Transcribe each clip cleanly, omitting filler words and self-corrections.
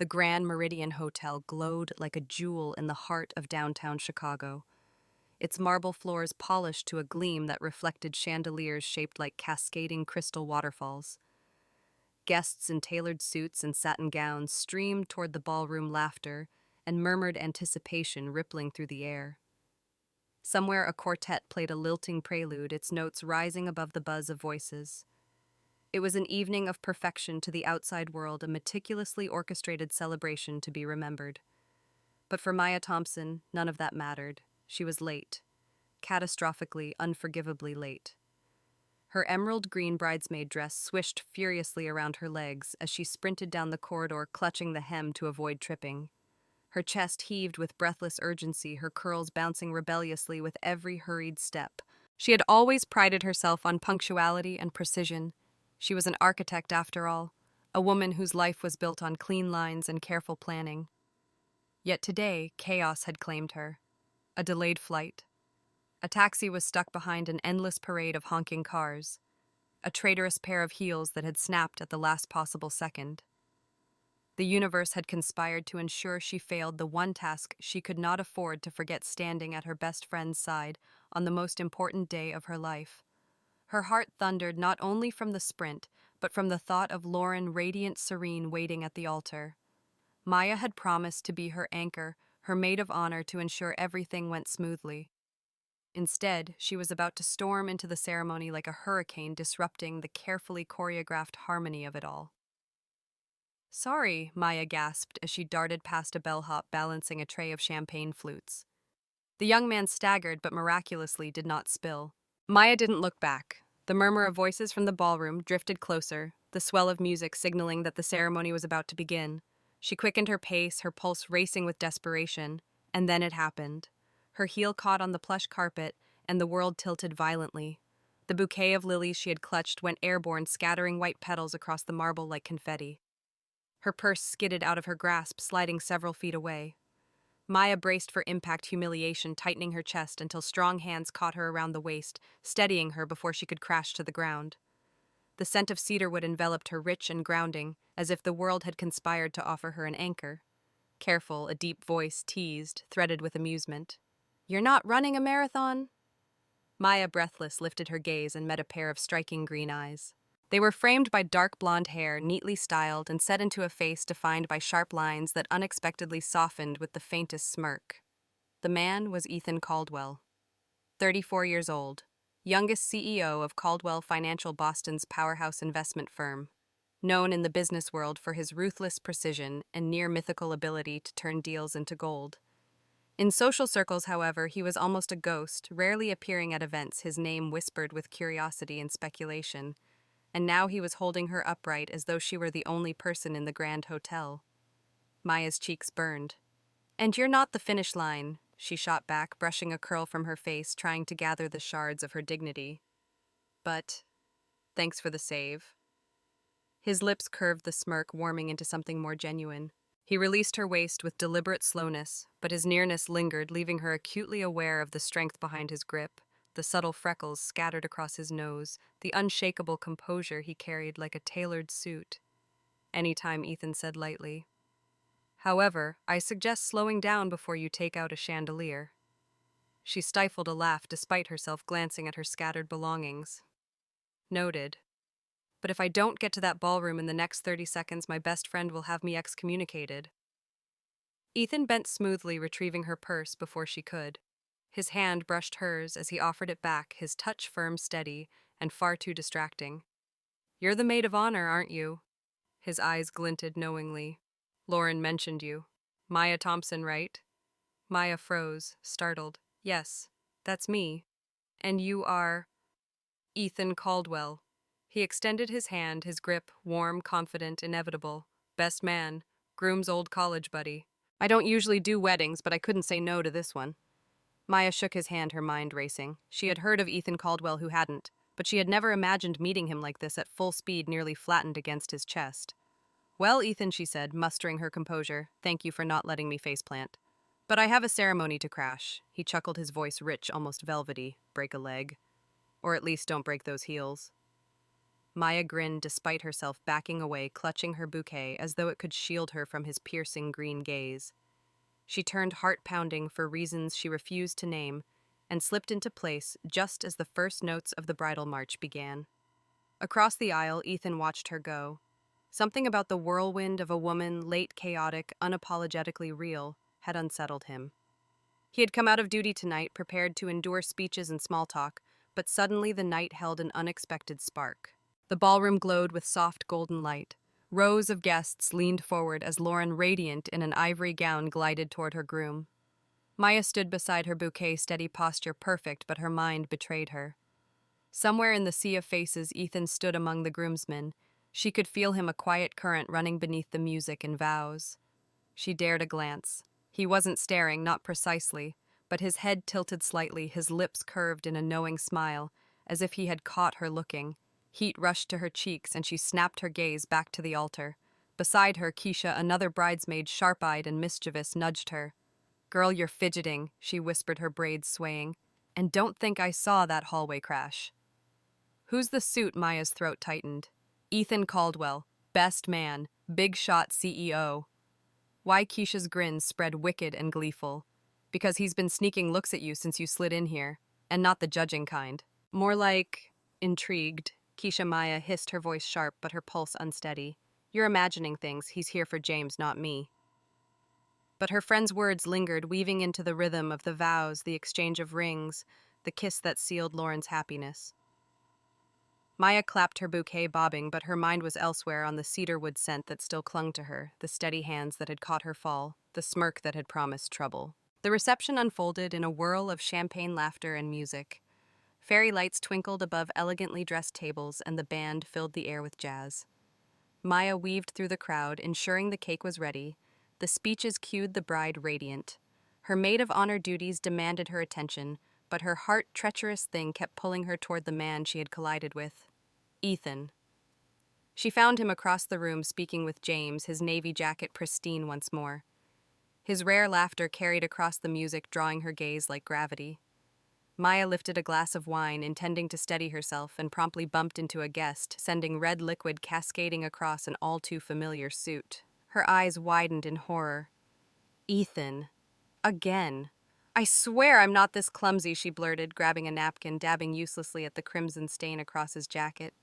The Grand Meridian Hotel glowed like a jewel in the heart of downtown Chicago, its marble floors polished to a gleam that reflected chandeliers shaped like cascading crystal waterfalls. Guests in tailored suits and satin gowns streamed toward the ballroom laughter and murmured anticipation rippling through the air. Somewhere a quartet played a lilting prelude, its notes rising above the buzz of voices. It was an evening of perfection to the outside world, a meticulously orchestrated celebration to be remembered. But for Maya Thompson, none of that mattered. She was late. Catastrophically, unforgivably late. Her emerald green bridesmaid dress swished furiously around her legs as she sprinted down the corridor, clutching the hem to avoid tripping. Her chest heaved with breathless urgency, her curls bouncing rebelliously with every hurried step. She had always prided herself on punctuality and precision. She was an architect, after all, a woman whose life was built on clean lines and careful planning. Yet today, chaos had claimed her. A delayed flight. A taxi was stuck behind an endless parade of honking cars. A traitorous pair of heels that had snapped at the last possible second. The universe had conspired to ensure she failed the one task she could not afford to forget, standing at her best friend's side on the most important day of her life. Her heart thundered not only from the sprint, but from the thought of Lauren, radiant serene, waiting at the altar. Maya had promised to be her anchor, her maid of honor, to ensure everything went smoothly. Instead, she was about to storm into the ceremony like a hurricane, disrupting the carefully choreographed harmony of it all. "Sorry," Maya gasped as she darted past a bellhop balancing a tray of champagne flutes. The young man staggered but miraculously did not spill. Maya didn't look back. The murmur of voices from the ballroom drifted closer, the swell of music signaling that the ceremony was about to begin. She quickened her pace, her pulse racing with desperation, and then it happened. Her heel caught on the plush carpet, and the world tilted violently. The bouquet of lilies she had clutched went airborne, scattering white petals across the marble like confetti. Her purse skidded out of her grasp, sliding several feet away. Maya braced for impact, humiliation tightening her chest until strong hands caught her around the waist, steadying her before she could crash to the ground. The scent of cedarwood enveloped her, rich and grounding, as if the world had conspired to offer her an anchor. Careful, a deep voice teased, threaded with amusement. "You're not running a marathon?" Maya, breathless, lifted her gaze and met a pair of striking green eyes. They were framed by dark blonde hair, neatly styled and set into a face defined by sharp lines that unexpectedly softened with the faintest smirk. The man was Ethan Caldwell, 34 years old, youngest CEO of Caldwell Financial, Boston's powerhouse investment firm, known in the business world for his ruthless precision and near-mythical ability to turn deals into gold. In social circles, however, he was almost a ghost, rarely appearing at events, his name whispered with curiosity and speculation. And now he was holding her upright as though she were the only person in the Grand Hotel. Maya's cheeks burned. "And you're not the finish line," she shot back, brushing a curl from her face, trying to gather the shards of her dignity. "But thanks for the save." His lips curved, the smirk warming into something more genuine. He released her waist with deliberate slowness, but his nearness lingered, leaving her acutely aware of the strength behind his grip, the subtle freckles scattered across his nose, the unshakable composure he carried like a tailored suit. "Anytime," Ethan said lightly. "However, I suggest slowing down before you take out a chandelier." She stifled a laugh despite herself, glancing at her scattered belongings. "Noted. But if I don't get to that ballroom in the next 30 seconds, my best friend will have me excommunicated." Ethan bent smoothly, retrieving her purse before she could. His hand brushed hers as he offered it back, his touch firm, steady, and far too distracting. "You're the maid of honor, aren't you?" His eyes glinted knowingly. "Lauren mentioned you. Maya Thompson, right?" Maya froze, startled. "Yes, that's me. And you are—" "Ethan Caldwell." He extended his hand, his grip warm, confident, inevitable. "Best man. Groom's old college buddy. I don't usually do weddings, but I couldn't say no to this one." Maya shook his hand, her mind racing. She had heard of Ethan Caldwell, who hadn't, but she had never imagined meeting him like this, at full speed, nearly flattened against his chest. "Well, Ethan," she said, mustering her composure, "thank you for not letting me faceplant. But I have a ceremony to crash." He chuckled, his voice rich, almost velvety. "Break a leg. Or at least don't break those heels." Maya grinned despite herself backing away, clutching her bouquet as though it could shield her from his piercing green gaze. She turned heart-pounding for reasons she refused to name and slipped into place just as the first notes of the bridal march began. Across the aisle, Ethan watched her go. Something about the whirlwind of a woman, late, chaotic, unapologetically real, had unsettled him. He had come out of duty tonight, prepared to endure speeches and small talk, but suddenly the night held an unexpected spark. The ballroom glowed with soft golden light. Rows of guests leaned forward as Lauren, radiant in an ivory gown, glided toward her groom. Maya stood beside her bouquet, steady posture perfect, but her mind betrayed her. Somewhere in the sea of faces, Ethan stood among the groomsmen. She could feel him, a quiet current running beneath the music and vows. She dared a glance. He wasn't staring, not precisely, but his head tilted slightly, his lips curved in a knowing smile, as if he had caught her looking. Heat rushed to her cheeks, and she snapped her gaze back to the altar. Beside her, Keisha, another bridesmaid, sharp-eyed and mischievous, nudged her. "Girl, you're fidgeting," she whispered, her braids swaying. "And don't think I saw that hallway crash." "Who's the suit?" Maya's throat tightened. "Ethan Caldwell. Best man. Big shot CEO." Why? Keisha's grin spread wicked and gleeful. "Because he's been sneaking looks at you since you slid in here. And not the judging kind. More like intrigued." Keisha Maya hissed, her voice sharp but her pulse unsteady. "You're imagining things. He's here for James, not me." But her friend's words lingered, weaving into the rhythm of the vows, the exchange of rings, the kiss that sealed Lauren's happiness. Maya clapped her bouquet, bobbing, but her mind was elsewhere, on the cedarwood scent that still clung to her, the steady hands that had caught her fall, the smirk that had promised trouble. The reception unfolded in a whirl of champagne laughter and music. Fairy lights twinkled above elegantly dressed tables, and the band filled the air with jazz. Maya weaved through the crowd, ensuring the cake was ready. The speeches cued the bride radiant. Her maid of honor duties demanded her attention, but her heart, treacherous thing, kept pulling her toward the man she had collided with. Ethan. She found him across the room, speaking with James, his navy jacket pristine once more. His rare laughter carried across the music, drawing her gaze like gravity. Maya lifted a glass of wine, intending to steady herself, and promptly bumped into a guest, sending red liquid cascading across an all-too-familiar suit. Her eyes widened in horror. "Ethan. Again. I swear I'm not this clumsy," she blurted, grabbing a napkin, dabbing uselessly at the crimson stain across his jacket.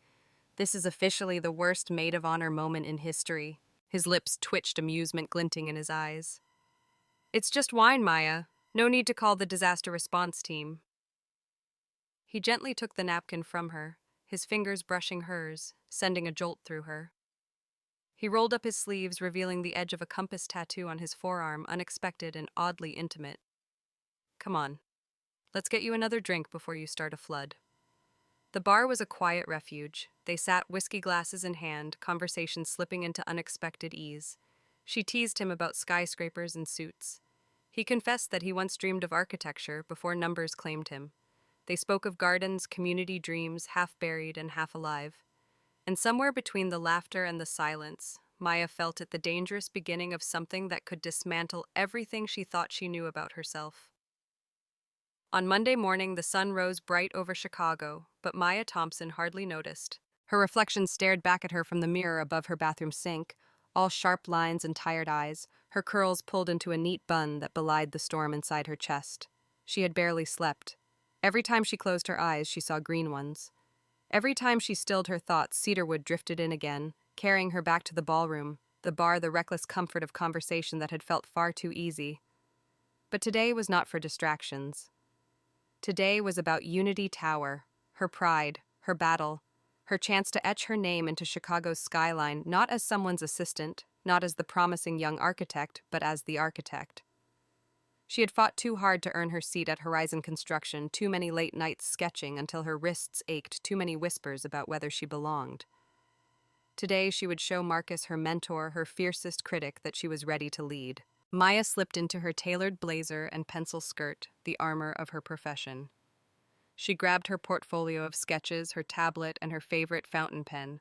"This is officially the worst maid of honor moment in history." His lips twitched, amusement glinting in his eyes. "It's just wine, Maya. No need to call the disaster response team." He gently took the napkin from her, his fingers brushing hers, sending a jolt through her. He rolled up his sleeves, revealing the edge of a compass tattoo on his forearm, unexpected and oddly intimate. "Come on. Let's get you another drink before you start a flood." The bar was a quiet refuge. They sat, whiskey glasses in hand, conversation slipping into unexpected ease. She teased him about skyscrapers and suits. He confessed that he once dreamed of architecture before numbers claimed him. They spoke of gardens, community dreams, half buried and half alive. And somewhere between the laughter and the silence, Maya felt it, the dangerous beginning of something that could dismantle everything she thought she knew about herself. On Monday morning, the sun rose bright over Chicago, but Maya Thompson hardly noticed. Her reflection stared back at her from the mirror above her bathroom sink, all sharp lines and tired eyes, her curls pulled into a neat bun that belied the storm inside her chest. She had barely slept. Every time she closed her eyes, she saw green ones. Every time she stilled her thoughts, cedarwood drifted in again, carrying her back to the ballroom, the bar, the reckless comfort of conversation that had felt far too easy. But today was not for distractions. Today was about Unity Tower, her pride, her battle, her chance to etch her name into Chicago's skyline, not as someone's assistant, not as the promising young architect, but as the architect. She had fought too hard to earn her seat at Horizon Construction, too many late nights sketching until her wrists ached, too many whispers about whether she belonged. Today she would show Marcus, her mentor, her fiercest critic, that she was ready to lead. Maya slipped into her tailored blazer and pencil skirt, the armor of her profession. She grabbed her portfolio of sketches, her tablet, and her favorite fountain pen.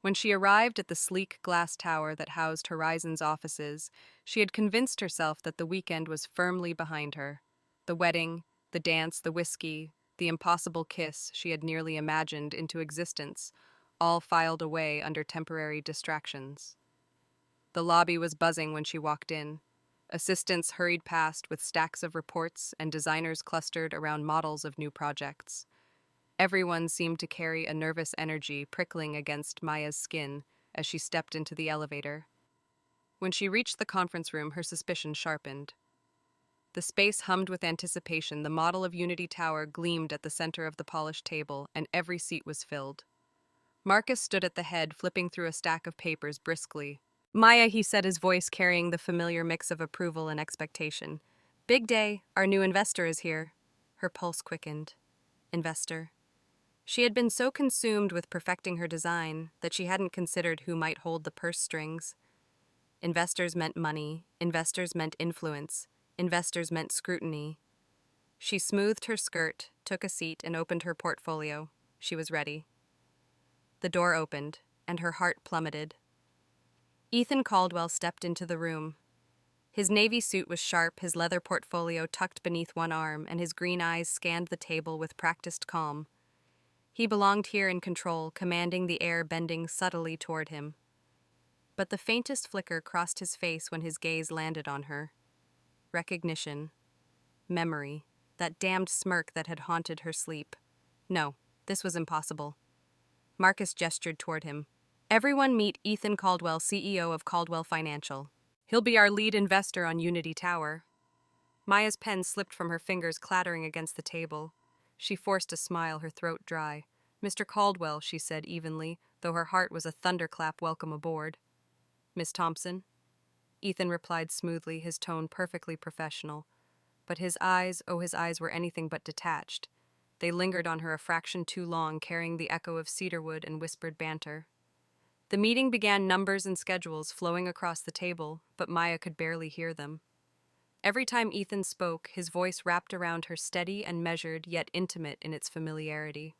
When she arrived at the sleek glass tower that housed Horizon's offices, she had convinced herself that the weekend was firmly behind her. The wedding, the dance, the whiskey, the impossible kiss she had nearly imagined into existence, all filed away under temporary distractions. The lobby was buzzing when she walked in. Assistants hurried past with stacks of reports and designers clustered around models of new projects. Everyone seemed to carry a nervous energy prickling against Maya's skin as she stepped into the elevator. When she reached the conference room, her suspicion sharpened. The space hummed with anticipation. The model of Unity Tower gleamed at the center of the polished table, and every seat was filled. Marcus stood at the head, flipping through a stack of papers briskly. Maya, he said, his voice carrying the familiar mix of approval and expectation. Big day, our new investor is here. Her pulse quickened. Investor. She had been so consumed with perfecting her design that she hadn't considered who might hold the purse strings. Investors meant money, investors meant influence, investors meant scrutiny. She smoothed her skirt, took a seat, and opened her portfolio. She was ready. The door opened, and her heart plummeted. Ethan Caldwell stepped into the room. His navy suit was sharp, his leather portfolio tucked beneath one arm, and his green eyes scanned the table with practiced calm. He belonged here in control, commanding the air bending subtly toward him. But the faintest flicker crossed his face when his gaze landed on her. Recognition. Memory. That damned smirk that had haunted her sleep. No, this was impossible. Marcus gestured toward him. Everyone meet Ethan Caldwell, CEO of Caldwell Financial. He'll be our lead investor on Unity Tower. Maya's pen slipped from her fingers, clattering against the table. She forced a smile, her throat dry. Mr. Caldwell, she said evenly, though her heart was a thunderclap welcome aboard. Miss Thompson? Ethan replied smoothly, his tone perfectly professional. But his eyes, oh, his eyes were anything but detached. They lingered on her a fraction too long, carrying the echo of cedarwood and whispered banter. The meeting began, numbers and schedules flowing across the table, but Maya could barely hear them. Every time Ethan spoke, his voice wrapped around her, steady and measured, yet intimate in its familiarity.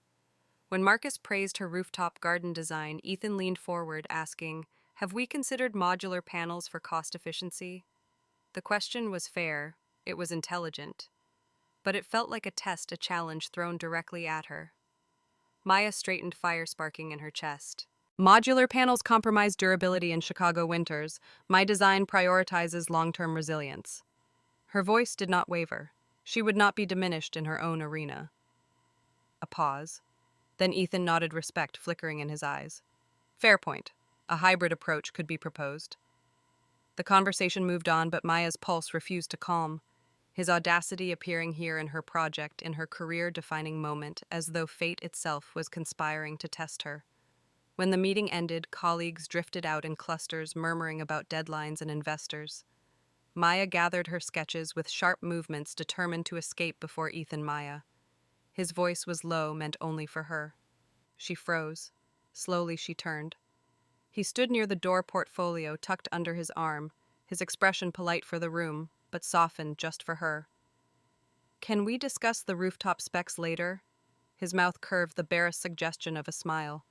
When Marcus praised her rooftop garden design, Ethan leaned forward, asking, "Have we considered modular panels for cost efficiency?" The question was fair, it was intelligent, but it felt like a test, a challenge thrown directly at her. Maya straightened, fire sparking in her chest. Modular panels compromise durability in Chicago winters. My design prioritizes long-term resilience. Her voice did not waver. She would not be diminished in her own arena. A pause. Then Ethan nodded, respect flickering in his eyes. Fair point. A hybrid approach could be proposed. The conversation moved on, but Maya's pulse refused to calm. His audacity appearing here in her project, in her career-defining moment, as though fate itself was conspiring to test her. When the meeting ended, colleagues drifted out in clusters, murmuring about deadlines and investors. Maya gathered her sketches with sharp movements, determined to escape before Ethan Maya. His voice was low, meant only for her. She froze. Slowly she turned. He stood near the door, portfolio tucked under his arm, his expression polite for the room, but softened just for her. Can we discuss the rooftop specs later? His mouth curved, the barest suggestion of a smile.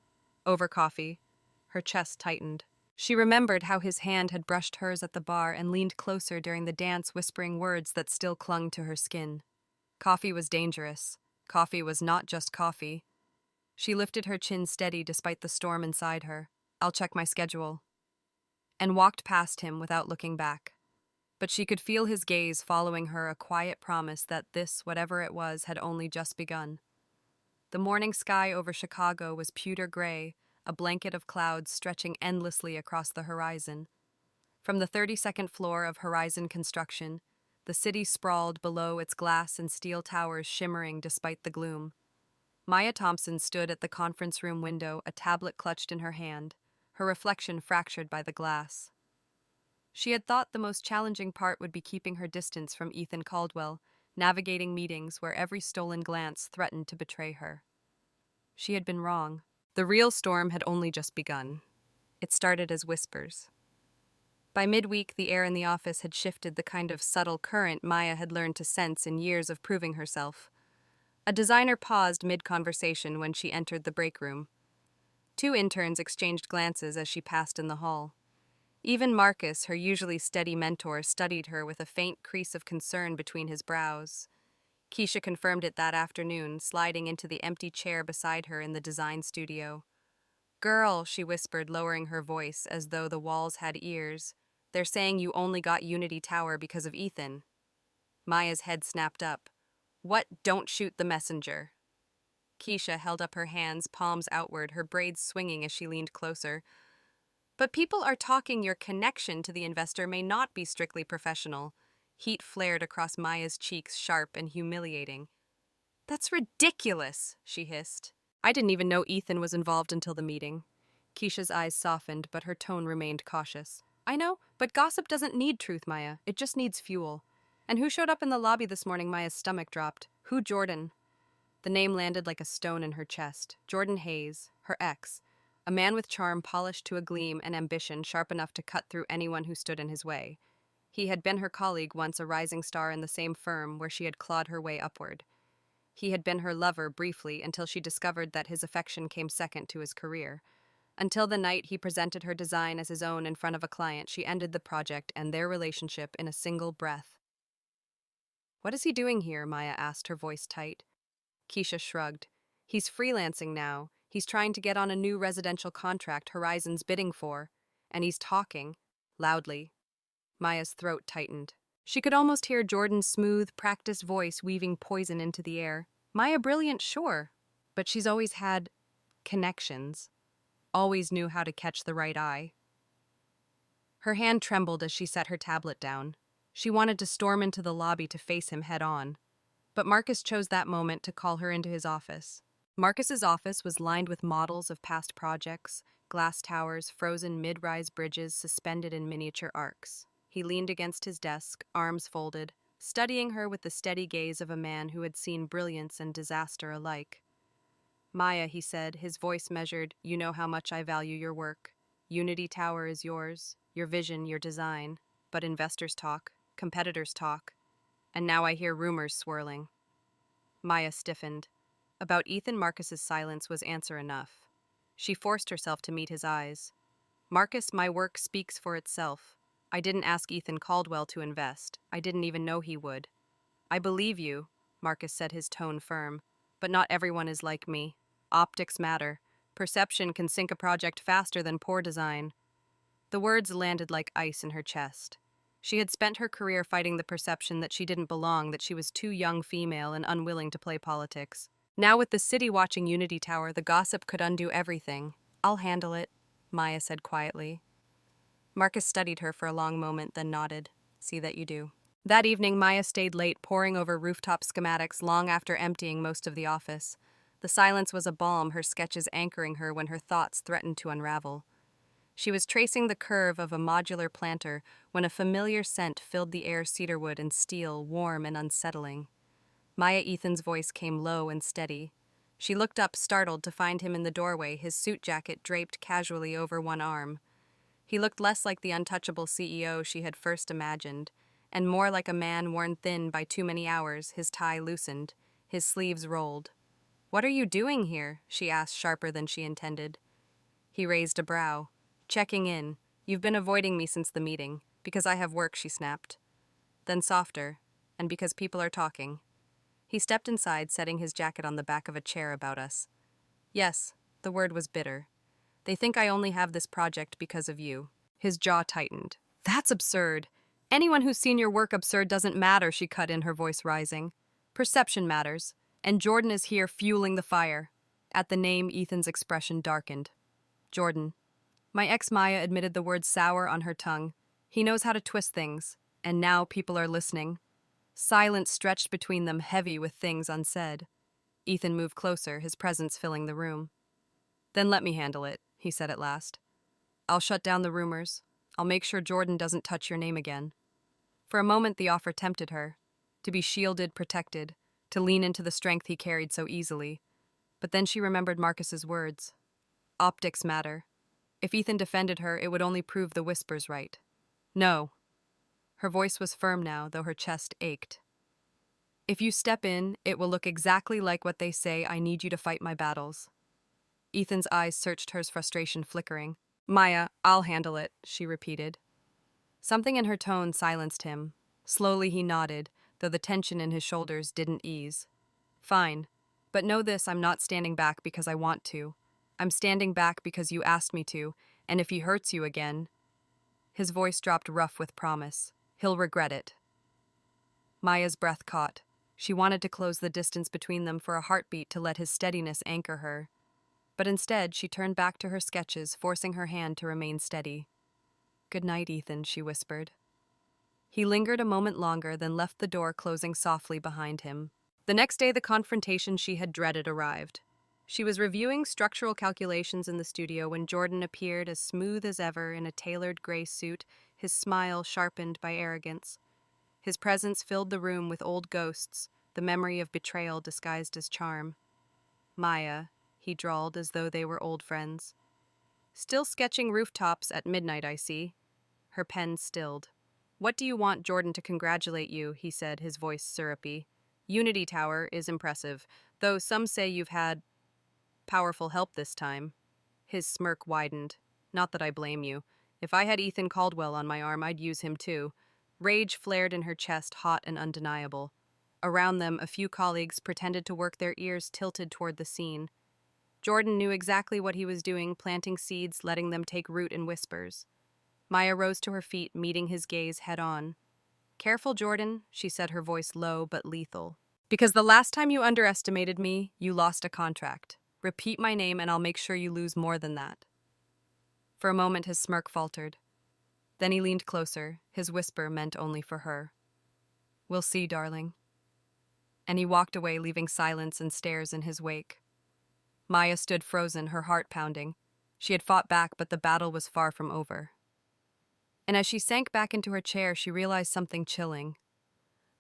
Over coffee. Her chest tightened. She remembered how his hand had brushed hers at the bar and leaned closer during the dance, whispering words that still clung to her skin. Coffee was dangerous. Coffee was not just coffee. She lifted her chin steady despite the storm inside her. I'll check my schedule. And walked past him without looking back. But she could feel his gaze following her, a quiet promise that this, whatever it was, had only just begun. The morning sky over Chicago was pewter gray, a blanket of clouds stretching endlessly across the horizon. From the 32nd floor of Horizon Construction, the city sprawled below, its glass and steel towers shimmering despite the gloom. Maya Thompson stood at the conference room window, a tablet clutched in her hand, her reflection fractured by the glass. She had thought the most challenging part would be keeping her distance from Ethan Caldwell, navigating meetings where every stolen glance threatened to betray her. She had been wrong. The real storm had only just begun. It started as whispers. By midweek, the air in the office had shifted, the kind of subtle current Maya had learned to sense in years of proving herself. A designer paused mid-conversation when she entered the break room. Two interns exchanged glances as she passed in the hall. Even Marcus, her usually steady mentor, studied her with a faint crease of concern between his brows. Keisha confirmed it that afternoon, sliding into the empty chair beside her in the design studio. Girl, she whispered, lowering her voice as though the walls had ears. They're saying you only got Unity Tower because of Ethan. Maya's head snapped up. What? Don't shoot the messenger. Keisha held up her hands, palms outward, her braids swinging as she leaned closer. But people are talking your connection to the investor may not be strictly professional. Heat flared across Maya's cheeks, sharp and humiliating. That's ridiculous, she hissed. I didn't even know Ethan was involved until the meeting. Keisha's eyes softened, but her tone remained cautious. I know, but gossip doesn't need truth, Maya. It just needs fuel. And who showed up in the lobby this morning? Maya's stomach dropped. Who? Jordan? The name landed like a stone in her chest. Jordan Hayes, her ex. A man with charm polished to a gleam and ambition sharp enough to cut through anyone who stood in his way. He had been her colleague, once a rising star in the same firm where she had clawed her way upward. He had been her lover briefly until she discovered that his affection came second to his career. Until the night he presented her design as his own in front of a client, she ended the project and their relationship in a single breath. What is he doing here? Maya asked, her voice tight. Keisha shrugged. He's freelancing now. He's trying to get on a new residential contract Horizon's bidding for. And he's talking. Loudly. Maya's throat tightened. She could almost hear Jordan's smooth, practiced voice weaving poison into the air. Maya brilliant, sure. But she's always had connections. Always knew how to catch the right eye. Her hand trembled as she set her tablet down. She wanted to storm into the lobby to face him head on. But Marcus chose that moment to call her into his office. Marcus's office was lined with models of past projects, glass towers, frozen mid-rise bridges suspended in miniature arcs. He leaned against his desk, arms folded, studying her with the steady gaze of a man who had seen brilliance and disaster alike. Maya, he said, his voice measured, you know how much I value your work. Unity Tower is yours, your vision, your design. But investors talk, competitors talk. And now I hear rumors swirling. Maya stiffened. About Ethan, Marcus's silence was answer enough. She forced herself to meet his eyes. Marcus, my work speaks for itself. I didn't ask Ethan Caldwell to invest. I didn't even know he would. I believe you, Marcus said, his tone firm. But not everyone is like me. Optics matter. Perception can sink a project faster than poor design. The words landed like ice in her chest. She had spent her career fighting the perception that she didn't belong, that she was too young female and unwilling to play politics. Now with the city watching Unity Tower, the gossip could undo everything. I'll handle it, Maya said quietly. Marcus studied her for a long moment, then nodded. See that you do. That evening, Maya stayed late, poring over rooftop schematics long after emptying most of the office. The silence was a balm, her sketches anchoring her when her thoughts threatened to unravel. She was tracing the curve of a modular planter when a familiar scent filled the air, cedarwood and steel, warm and unsettling. Maya Ethan's voice came low and steady. She looked up, startled, to find him in the doorway, his suit jacket draped casually over one arm. He looked less like the untouchable CEO she had first imagined, and more like a man worn thin by too many hours, his tie loosened, his sleeves rolled. What are you doing here? She asked, sharper than she intended. He raised a brow. Checking in. You've been avoiding me since the meeting. Because I have work, she snapped. Then softer. And because people are talking. He stepped inside, setting his jacket on the back of a chair about us. Yes, the word was bitter. They think I only have this project because of you. His jaw tightened. That's absurd. Anyone who's seen your work absurd doesn't matter, she cut in, her voice rising. Perception matters. And Jordan is here fueling the fire. At the name, Ethan's expression darkened. Jordan. My ex Maya admitted the word sour on her tongue. He knows how to twist things. And now people are listening. Silence stretched between them, heavy with things unsaid. Ethan moved closer, his presence filling the room. Then let me handle it, he said at last. I'll shut down the rumors. I'll make sure Jordan doesn't touch your name again. For a moment the offer tempted her. To be shielded, protected. To lean into the strength he carried so easily. But then she remembered Marcus's words. Optics matter. If Ethan defended her, it would only prove the whispers right. No. Her voice was firm now, though her chest ached. If you step in, it will look exactly like what they say. I need you to fight my battles. Ethan's eyes searched hers, frustration flickering. Maya, I'll handle it, she repeated. Something in her tone silenced him. Slowly he nodded, though the tension in his shoulders didn't ease. Fine. But know this, I'm not standing back because I want to. I'm standing back because you asked me to, and if he hurts you again. His voice dropped rough with promise. He'll regret it. Maya's breath caught. She wanted to close the distance between them for a heartbeat to let his steadiness anchor her. But instead, she turned back to her sketches, forcing her hand to remain steady. "Good night, Ethan," she whispered. He lingered a moment longer, then left the door closing softly behind him. The next day, the confrontation she had dreaded arrived. She was reviewing structural calculations in the studio when Jordan appeared as smooth as ever in a tailored gray suit, his smile sharpened by arrogance. His presence filled the room with old ghosts, the memory of betrayal disguised as charm. "Maya," he drawled as though they were old friends. "Still sketching rooftops at midnight, I see." Her pen stilled. "What do you want Jordan to congratulate you?" he said, his voice syrupy. "Unity Tower is impressive, though some say you've had powerful help this time." His smirk widened. "Not that I blame you. If I had Ethan Caldwell on my arm, I'd use him too." Rage flared in her chest, hot and undeniable. Around them, a few colleagues pretended to work, their ears tilted toward the scene. Jordan knew exactly what he was doing, planting seeds, letting them take root in whispers. Maya rose to her feet, meeting his gaze head-on. "Careful, Jordan," she said, her voice low but lethal. "Because the last time you underestimated me, you lost a contract. Repeat my name and I'll make sure you lose more than that." For a moment his smirk faltered. Then he leaned closer, his whisper meant only for her. "We'll see, darling." And he walked away, leaving silence and stares in his wake. Maya stood frozen, her heart pounding. She had fought back, but the battle was far from over. And as she sank back into her chair, she realized something chilling.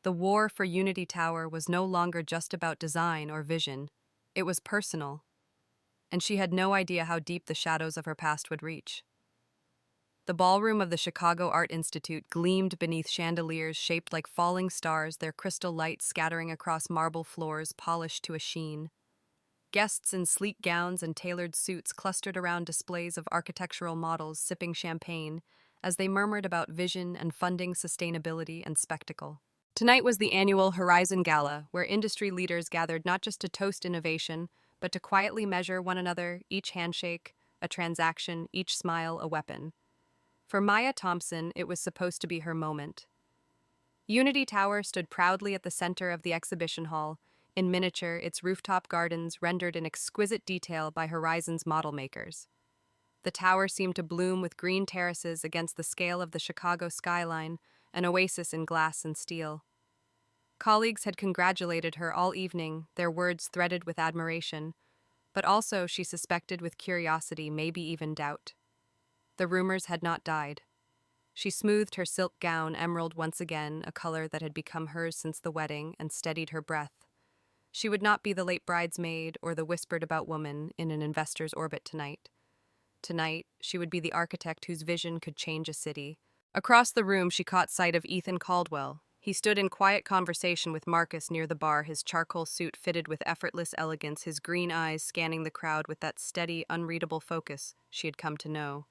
The war for Unity Tower was no longer just about design or vision. It was personal. And she had no idea how deep the shadows of her past would reach. The ballroom of the Chicago Art Institute gleamed beneath chandeliers shaped like falling stars, their crystal light scattering across marble floors polished to a sheen. Guests in sleek gowns and tailored suits clustered around displays of architectural models sipping champagne as they murmured about vision and funding, sustainability, and spectacle. Tonight was the annual Horizon Gala, where industry leaders gathered not just to toast innovation, but to quietly measure one another, each handshake, a transaction, each smile, a weapon. For Maya Thompson, it was supposed to be her moment. Unity Tower stood proudly at the center of the exhibition hall, in miniature, its rooftop gardens rendered in exquisite detail by Horizon's model makers. The tower seemed to bloom with green terraces against the scale of the Chicago skyline, an oasis in glass and steel. Colleagues had congratulated her all evening, their words threaded with admiration, but also, she suspected, with curiosity, maybe even doubt. The rumors had not died. She smoothed her silk gown, emerald once again, a color that had become hers since the wedding, and steadied her breath. She would not be the late bridesmaid or the whispered-about woman in an investor's orbit tonight. Tonight, she would be the architect whose vision could change a city. Across the room, she caught sight of Ethan Caldwell. He stood in quiet conversation with Marcus near the bar, his charcoal suit fitted with effortless elegance, his green eyes scanning the crowd with that steady, unreadable focus she had come to know.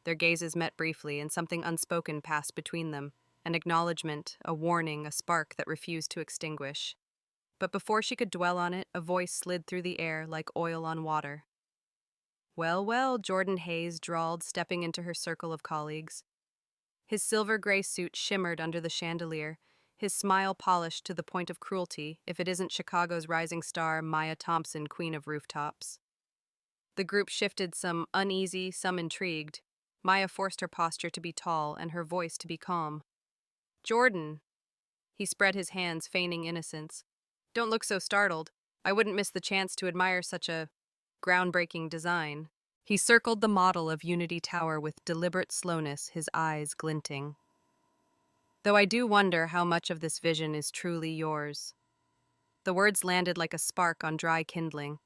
Their gazes met briefly, and something unspoken passed between them, an acknowledgement, a warning, a spark that refused to extinguish. But before she could dwell on it, a voice slid through the air like oil on water. "Well, well," Jordan Hayes drawled, stepping into her circle of colleagues. His silver-gray suit shimmered under the chandelier, his smile polished to the point of cruelty, if it isn't Chicago's rising star, Maya Thompson, queen of rooftops. The group shifted, some uneasy, some intrigued. Maya forced her posture to be tall and her voice to be calm. "Jordan." He spread his hands, feigning innocence. "Don't look so startled. I wouldn't miss the chance to admire such a groundbreaking design." He circled the model of Unity Tower with deliberate slowness, his eyes glinting. "Though I do wonder how much of this vision is truly yours." The words landed like a spark on dry kindling.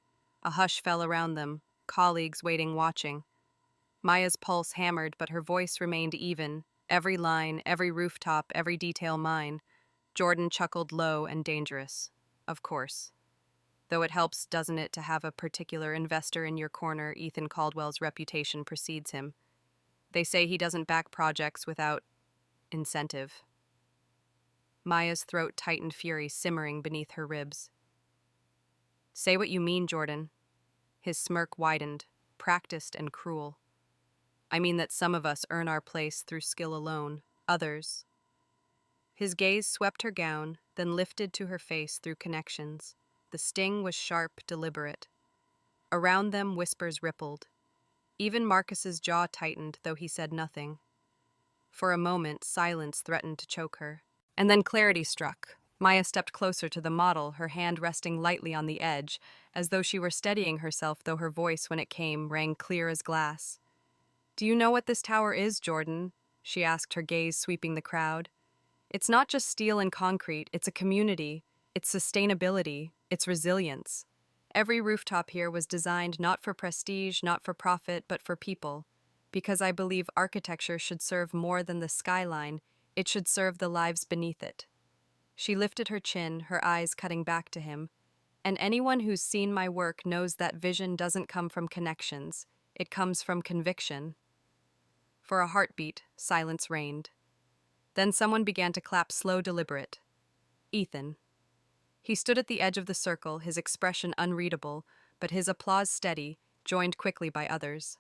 A hush fell around them, colleagues waiting, watching. Maya's pulse hammered, but her voice remained even. Every line, every rooftop, every detail mine. Jordan chuckled low and dangerous. "Of course. Though it helps, doesn't it, to have a particular investor in your corner? Ethan Caldwell's reputation precedes him. They say he doesn't back projects without incentive." Maya's throat tightened, fury simmering beneath her ribs. "Say what you mean, Jordan." His smirk widened, practiced and cruel. I mean that some of us earn our place through skill alone, others. His gaze swept her gown, then lifted to her face through connections. The sting was sharp, deliberate. Around them, whispers rippled. Even Marcus's jaw tightened, though he said nothing. For a moment, silence threatened to choke her. And then clarity struck. Maya stepped closer to the model, her hand resting lightly on the edge, as though she were steadying herself, though her voice, when it came, rang clear as glass. "Do you know what this tower is, Jordan?" she asked, her gaze sweeping the crowd. "It's not just steel and concrete, it's a community, it's sustainability, it's resilience. Every rooftop here was designed not for prestige, not for profit, but for people. Because I believe architecture should serve more than the skyline, it should serve the lives beneath it." She lifted her chin, her eyes cutting back to him. "And anyone who's seen my work knows that vision doesn't come from connections, it comes from conviction." For a heartbeat, silence reigned. Then someone began to clap slow, deliberate. Ethan. He stood at the edge of the circle, his expression unreadable, but his applause steady, joined quickly by others.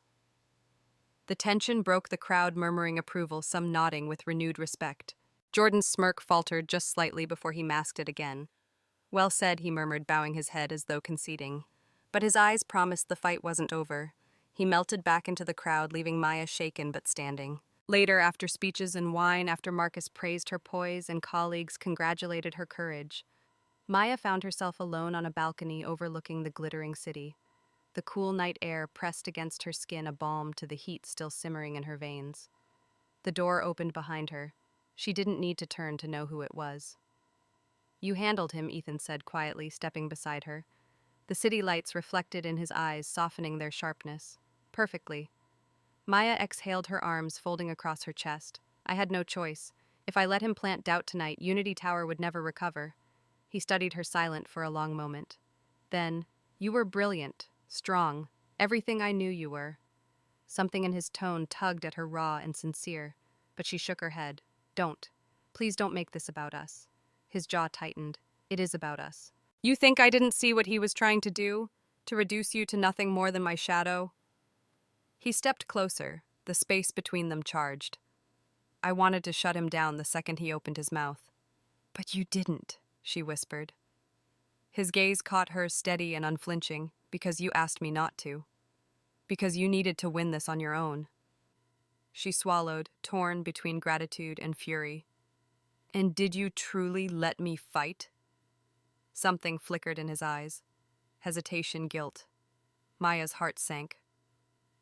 The tension broke, the crowd murmuring approval, some nodding with renewed respect. Jordan's smirk faltered just slightly before he masked it again. "Well said," he murmured, bowing his head as though conceding. But his eyes promised the fight wasn't over. He melted back into the crowd, leaving Maya shaken but standing. Later, after speeches and wine, after Marcus praised her poise and colleagues congratulated her courage, Maya found herself alone on a balcony overlooking the glittering city. The cool night air pressed against her skin, a balm to the heat still simmering in her veins. The door opened behind her. She didn't need to turn to know who it was. "You handled him," Ethan said quietly, stepping beside her. The city lights reflected in his eyes, softening their sharpness. "Perfectly." Maya exhaled, her arms folding across her chest. "I had no choice. If I let him plant doubt tonight, Unity Tower would never recover." He studied her silent for a long moment. Then, "You were brilliant, strong, everything I knew you were." Something in his tone tugged at her, raw and sincere, but she shook her head. "Don't. Please don't make this about us." His jaw tightened. "It is about us." "You think I didn't see what he was trying to do? To reduce you to nothing more than my shadow?" He stepped closer, the space between them charged. "I wanted to shut him down the second he opened his mouth." "But you didn't," she whispered. His gaze caught hers, steady and unflinching. "Because you asked me not to. Because you needed to win this on your own." She swallowed, torn between gratitude and fury. "And did you truly let me fight?" Something flickered in his eyes. Hesitation, guilt. Maya's heart sank.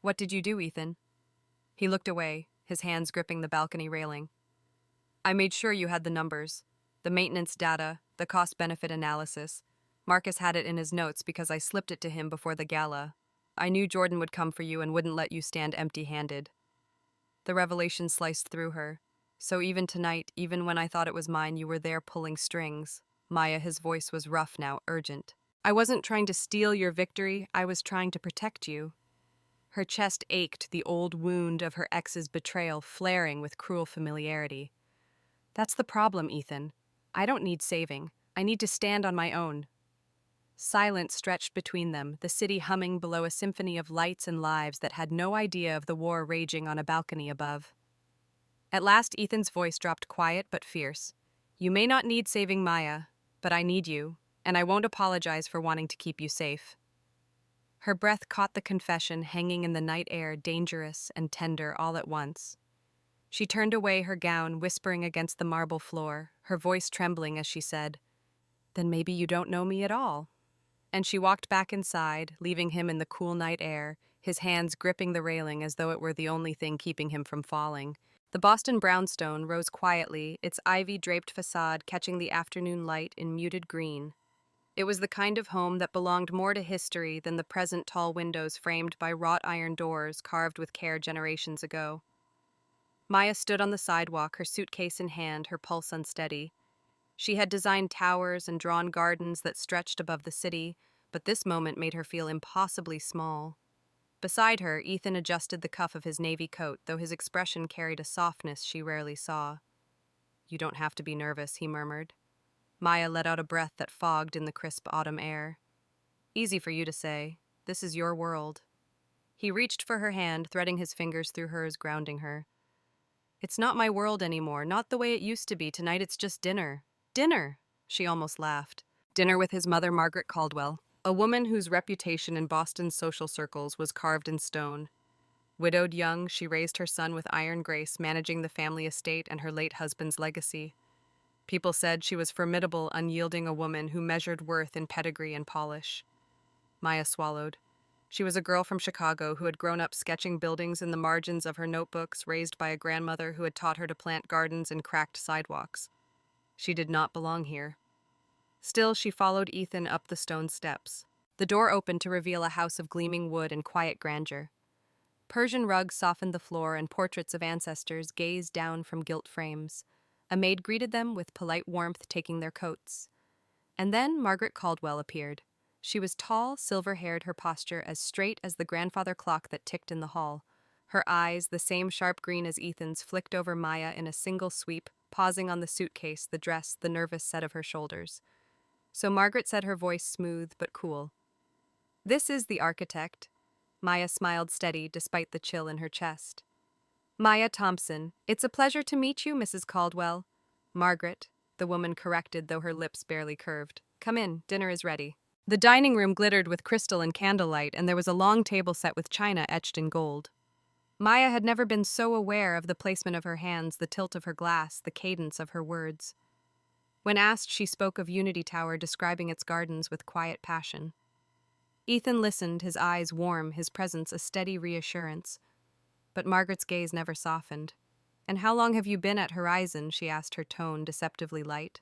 "What did you do, Ethan?" He looked away, his hands gripping the balcony railing. "I made sure you had the numbers, the maintenance data, the cost-benefit analysis. Marcus had it in his notes because I slipped it to him before the gala. I knew Jordan would come for you and wouldn't let you stand empty-handed." The revelation sliced through her. "So even tonight, even when I thought it was mine, you were there pulling strings." Maya, his voice was rough now, urgent. "I wasn't trying to steal your victory, I was trying to protect you." Her chest ached, the old wound of her ex's betrayal flaring with cruel familiarity. "That's the problem, Ethan. I don't need saving. I need to stand on my own." Silence stretched between them, the city humming below, a symphony of lights and lives that had no idea of the war raging on a balcony above. At last, Ethan's voice dropped, quiet but fierce. "You may not need saving, Maya, but I need you, and I won't apologize for wanting to keep you safe." Her breath caught the confession hanging in the night air, dangerous and tender all at once. She turned away, her gown whispering against the marble floor, her voice trembling as she said, "Then maybe you don't know me at all." And she walked back inside, leaving him in the cool night air, his hands gripping the railing as though it were the only thing keeping him from falling. The Boston brownstone rose quietly, its ivy-draped facade catching the afternoon light in muted green. It was the kind of home that belonged more to history than the present tall windows framed by wrought iron doors carved with care generations ago. Maya stood on the sidewalk, her suitcase in hand, her pulse unsteady. She had designed towers and drawn gardens that stretched above the city, but this moment made her feel impossibly small. Beside her, Ethan adjusted the cuff of his navy coat, though his expression carried a softness she rarely saw. "You don't have to be nervous," he murmured. Maya let out a breath that fogged in the crisp autumn air. "Easy for you to say. This is your world." He reached for her hand, threading his fingers through hers, grounding her. "It's not my world anymore, not the way it used to be. Tonight it's just dinner." "Dinner!" She almost laughed. Dinner with his mother, Margaret Caldwell, a woman whose reputation in Boston's social circles was carved in stone. Widowed young, she raised her son with iron grace, managing the family estate and her late husband's legacy. People said she was formidable, unyielding a woman who measured worth in pedigree and polish. Maya swallowed. She was a girl from Chicago who had grown up sketching buildings in the margins of her notebooks, raised by a grandmother who had taught her to plant gardens in cracked sidewalks. She did not belong here. Still, she followed Ethan up the stone steps. The door opened to reveal a house of gleaming wood and quiet grandeur. Persian rugs softened the floor, and portraits of ancestors gazed down from gilt frames. A maid greeted them with polite warmth, taking their coats. And then Margaret Caldwell appeared. She was tall, silver-haired, her posture as straight as the grandfather clock that ticked in the hall. Her eyes, the same sharp green as Ethan's, flicked over Maya in a single sweep, pausing on the suitcase, the dress, the nervous set of her shoulders. So Margaret said, her voice smooth but cool, "This is the architect." Maya smiled steady despite the chill in her chest. "Maya Thompson. It's a pleasure to meet you, Mrs. Caldwell." "Margaret," the woman corrected, though her lips barely curved. "Come in, dinner is ready." The dining room glittered with crystal and candlelight, and there was a long table set with china etched in gold. Maya had never been so aware of the placement of her hands, the tilt of her glass, the cadence of her words. When asked, she spoke of Unity Tower, describing its gardens with quiet passion. Ethan listened, his eyes warm, his presence a steady reassurance. But Margaret's gaze never softened. "And how long have you been at Horizon?" she asked, her tone deceptively light.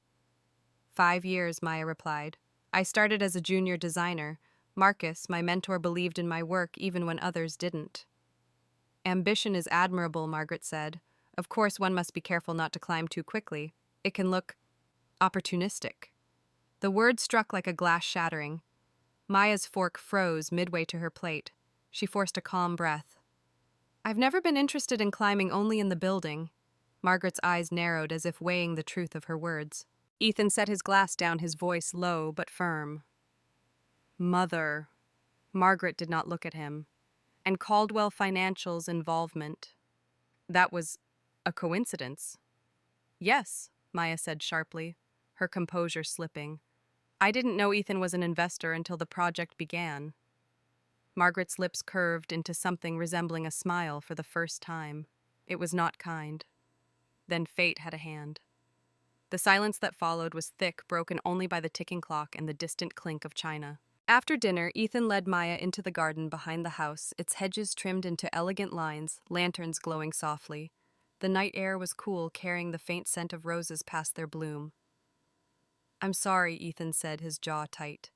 5 years, Maya replied. "I started as a junior designer. Marcus, my mentor, believed in my work even when others didn't." "Ambition is admirable," Margaret said. "Of course, one must be careful not to climb too quickly. It can look opportunistic." The word struck like a glass shattering. Maya's fork froze midway to her plate. She forced a calm breath. "I've never been interested in climbing, only in the building." Margaret's eyes narrowed as if weighing the truth of her words. Ethan set his glass down, his voice low but firm. "Mother." Margaret did not look at him. "And Caldwell Financial's involvement. That was a coincidence." "Yes," Maya said sharply, her composure slipping. "I didn't know Ethan was an investor until the project began." Margaret's lips curved into something resembling a smile for the first time. It was not kind. Then fate had a hand. The silence that followed was thick, broken only by the ticking clock and the distant clink of china. After dinner, Ethan led Maya into the garden behind the house, its hedges trimmed into elegant lines, lanterns glowing softly. The night air was cool, carrying the faint scent of roses past their bloom. "I'm sorry," Ethan said, his jaw tight.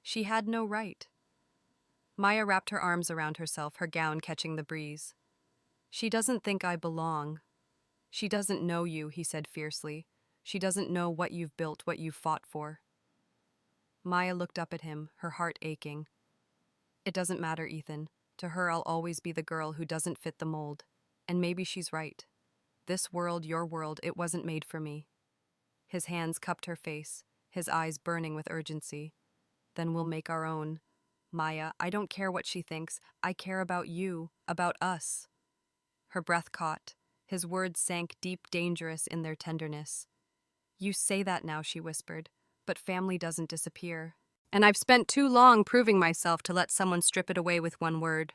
She had no right. Maya wrapped her arms around herself, her gown catching the breeze. "She doesn't think I belong." "She doesn't know you," he said fiercely. "She doesn't know what you've built, what you've fought for." Maya looked up at him, her heart aching. "It doesn't matter, Ethan. To her, I'll always be the girl who doesn't fit the mold. And maybe she's right. This world, your world, it wasn't made for me." His hands cupped her face, his eyes burning with urgency. "Then we'll make our own. Maya, I don't care what she thinks. I care about you, about us." Her breath caught. His words sank deep, dangerous in their tenderness. "You say that now," she whispered, "but family doesn't disappear. And I've spent too long proving myself to let someone strip it away with one word."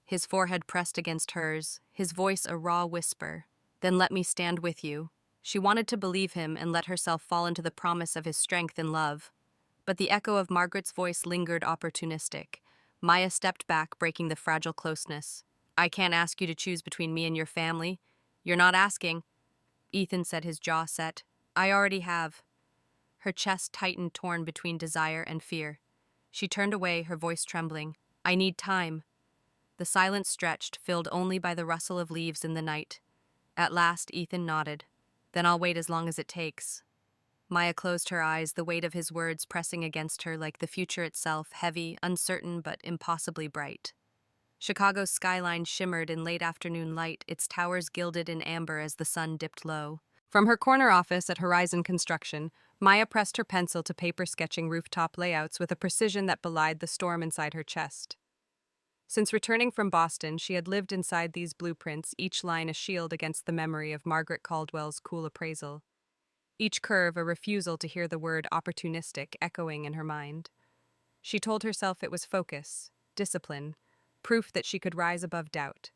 His forehead pressed against hers, his voice a raw whisper. "Then let me stand with you." She wanted to believe him and let herself fall into the promise of his strength and love. But the echo of Margaret's voice lingered, opportunistic. Maya stepped back, breaking the fragile closeness. "I can't ask you to choose between me and your family." "You're not asking." Ethan said, his jaw set. "I already have." Her chest tightened, torn between desire and fear. She turned away, her voice trembling. "I need time." The silence stretched, filled only by the rustle of leaves in the night. At last, Ethan nodded. "Then I'll wait as long as it takes." Maya closed her eyes, the weight of his words pressing against her like the future itself, heavy, uncertain, but impossibly bright. Chicago's skyline shimmered in late afternoon light, its towers gilded in amber as the sun dipped low. From her corner office at Horizon Construction, Maya pressed her pencil to paper sketching rooftop layouts with a precision that belied the storm inside her chest. Since returning from Boston, she had lived inside these blueprints, each line a shield against the memory of Margaret Caldwell's cool appraisal, each curve a refusal to hear the word opportunistic echoing in her mind. She told herself it was focus, discipline, proof that she could rise above doubt.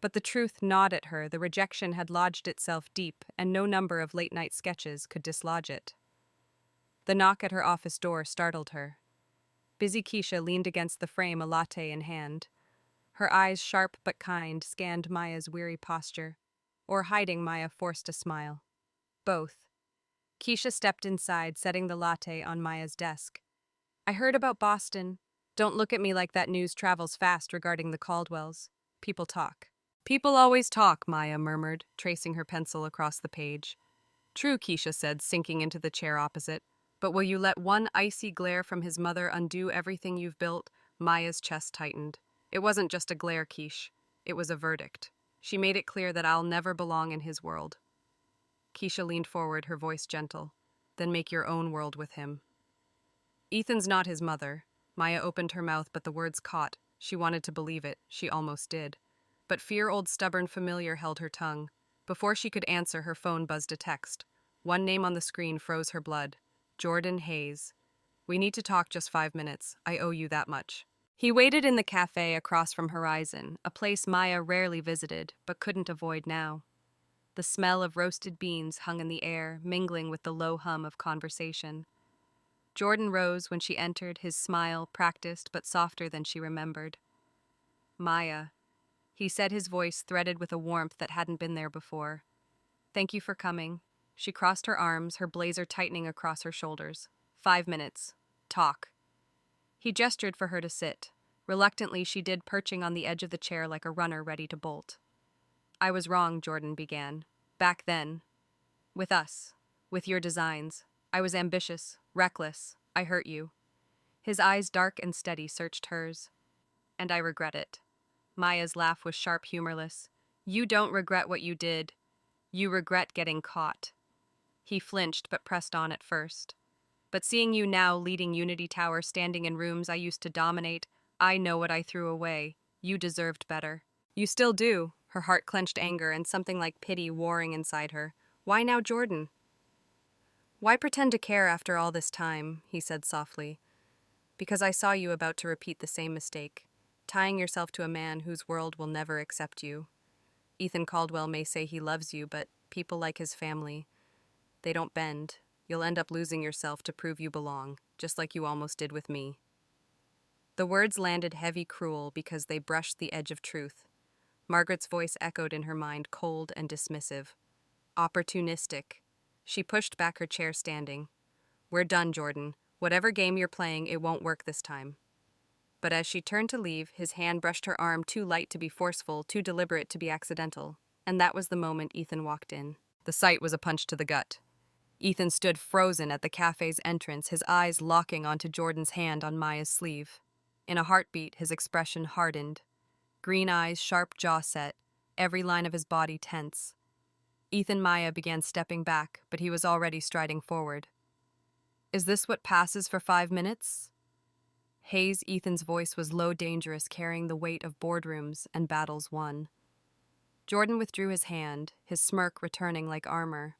But the truth gnawed at her, the rejection had lodged itself deep, and no number of late-night sketches could dislodge it. The knock at her office door startled her. Busy Keisha leaned against the frame, a latte in hand. Her eyes, sharp but kind, scanned Maya's weary posture. Or hiding, Maya forced a smile. Both. Keisha stepped inside, setting the latte on Maya's desk. I heard about Boston. Don't look at me like that news travels fast regarding the Caldwells. People talk. People always talk, Maya murmured, tracing her pencil across the page. True, Keisha said, sinking into the chair opposite. But will you let one icy glare from his mother undo everything you've built? Maya's chest tightened. It wasn't just a glare, Keish. It was a verdict. She made it clear that I'll never belong in his world. Keisha leaned forward, her voice gentle. Then make your own world with him. Ethan's not his mother. Maya opened her mouth, but the words caught. She wanted to believe it. She almost did. But fear, old stubborn familiar, held her tongue. Before she could answer, her phone buzzed a text. One name on the screen froze her blood. Jordan Hayes. We need to talk just 5 minutes. I owe you that much. He waited in the cafe across from Horizon, a place Maya rarely visited, but couldn't avoid now. The smell of roasted beans hung in the air, mingling with the low hum of conversation. Jordan rose when she entered, his smile practiced but softer than she remembered. Maya. He said, his voice threaded with a warmth that hadn't been there before. Thank you for coming. She crossed her arms, her blazer tightening across her shoulders. 5 minutes. Talk. He gestured for her to sit. Reluctantly, she did, perching on the edge of the chair like a runner ready to bolt. I was wrong, Jordan began. Back then. With us. With your designs. I was ambitious, reckless. I hurt you. His eyes, dark and steady, searched hers. And I regret it. Maya's laugh was sharp, humorless. You don't regret what you did. You regret getting caught. He flinched but pressed on at first. But seeing you now leading Unity Tower, standing in rooms I used to dominate, I know what I threw away. You deserved better. You still do. Her heart clenched anger and something like pity warring inside her. Why now, Jordan? Why pretend to care after all this time? He said softly. Because I saw you about to repeat the same mistake, tying yourself to a man whose world will never accept you. Ethan Caldwell may say he loves you, but people like his family, they don't bend. You'll end up losing yourself to prove you belong, just like you almost did with me. The words landed heavy, cruel, because they brushed the edge of truth. Margaret's voice echoed in her mind, cold and dismissive. Opportunistic. She pushed back her chair, standing. We're done, Jordan. Whatever game you're playing, it won't work this time. But as she turned to leave, his hand brushed her arm, too light to be forceful, too deliberate to be accidental. And that was the moment Ethan walked in. The sight was a punch to the gut. Ethan stood frozen at the cafe's entrance, his eyes locking onto Jordan's hand on Maya's sleeve. In a heartbeat, his expression hardened. Green eyes, sharp jaw set, every line of his body tense. Ethan Maya began stepping back, but he was already striding forward. Is this what passes for 5 minutes? Hayes, Ethan's voice was low, dangerous, carrying the weight of boardrooms and battles won. Jordan withdrew his hand, his smirk returning like armor.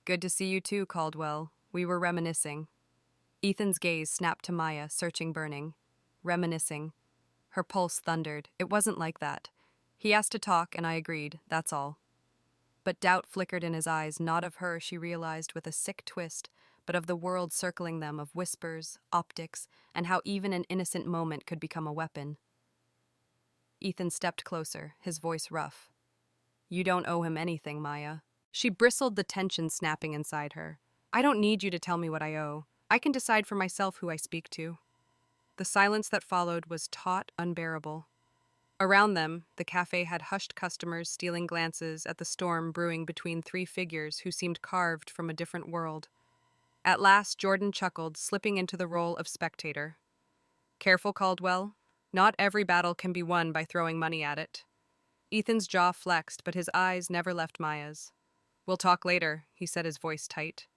Good to see you too, Caldwell. We were reminiscing. Ethan's gaze snapped to Maya, searching, burning. Reminiscing. Her pulse thundered. It wasn't like that. He asked to talk, and I agreed, that's all. But doubt flickered in his eyes, not of her, she realized with a sick twist, but of the world circling them, of whispers, optics, and how even an innocent moment could become a weapon. Ethan stepped closer, his voice rough. You don't owe him anything, Maya. She bristled, the tension snapping inside her. I don't need you to tell me what I owe. I can decide for myself who I speak to. The silence that followed was taut, unbearable. Around them, the cafe had hushed customers stealing glances at the storm brewing between 3 figures who seemed carved from a different world. At last, Jordan chuckled, slipping into the role of spectator. Careful, Caldwell. Not every battle can be won by throwing money at it. Ethan's jaw flexed, but his eyes never left Maya's. We'll talk later, he said, his voice tight.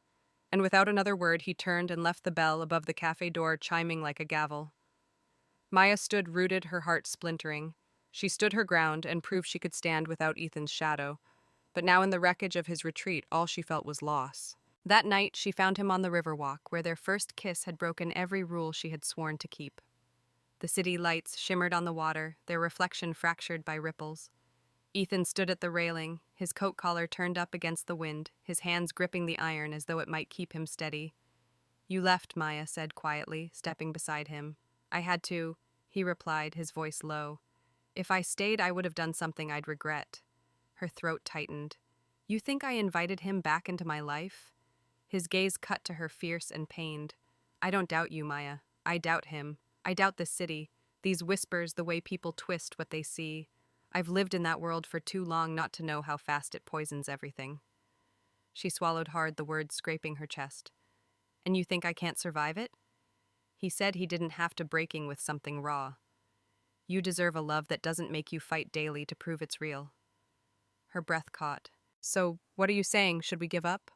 and without another word he turned and left the bell above the cafe door chiming like a gavel. Maya stood rooted, her heart splintering. She stood her ground and proved she could stand without Ethan's shadow, but now in the wreckage of his retreat all she felt was loss. That night she found him on the Riverwalk, where their first kiss had broken every rule she had sworn to keep. The city lights shimmered on the water, their reflection fractured by ripples. Ethan stood at the railing, his coat collar turned up against the wind, his hands gripping the iron as though it might keep him steady. "You left," Maya said quietly, stepping beside him. "I had to," he replied, his voice low. "If I stayed, I would have done something I'd regret." Her throat tightened. "You think I invited him back into my life?" His gaze cut to her, fierce and pained. "I don't doubt you, Maya. I doubt him. I doubt this city, these whispers, the way people twist what they see. I've lived in that world for too long not to know how fast it poisons everything." She swallowed hard, the words scraping her chest. "And you think I can't survive it?" He said he didn't have to, breaking with something raw. "You deserve a love that doesn't make you fight daily to prove it's real." Her breath caught. "So, what are you saying? Should we give up?"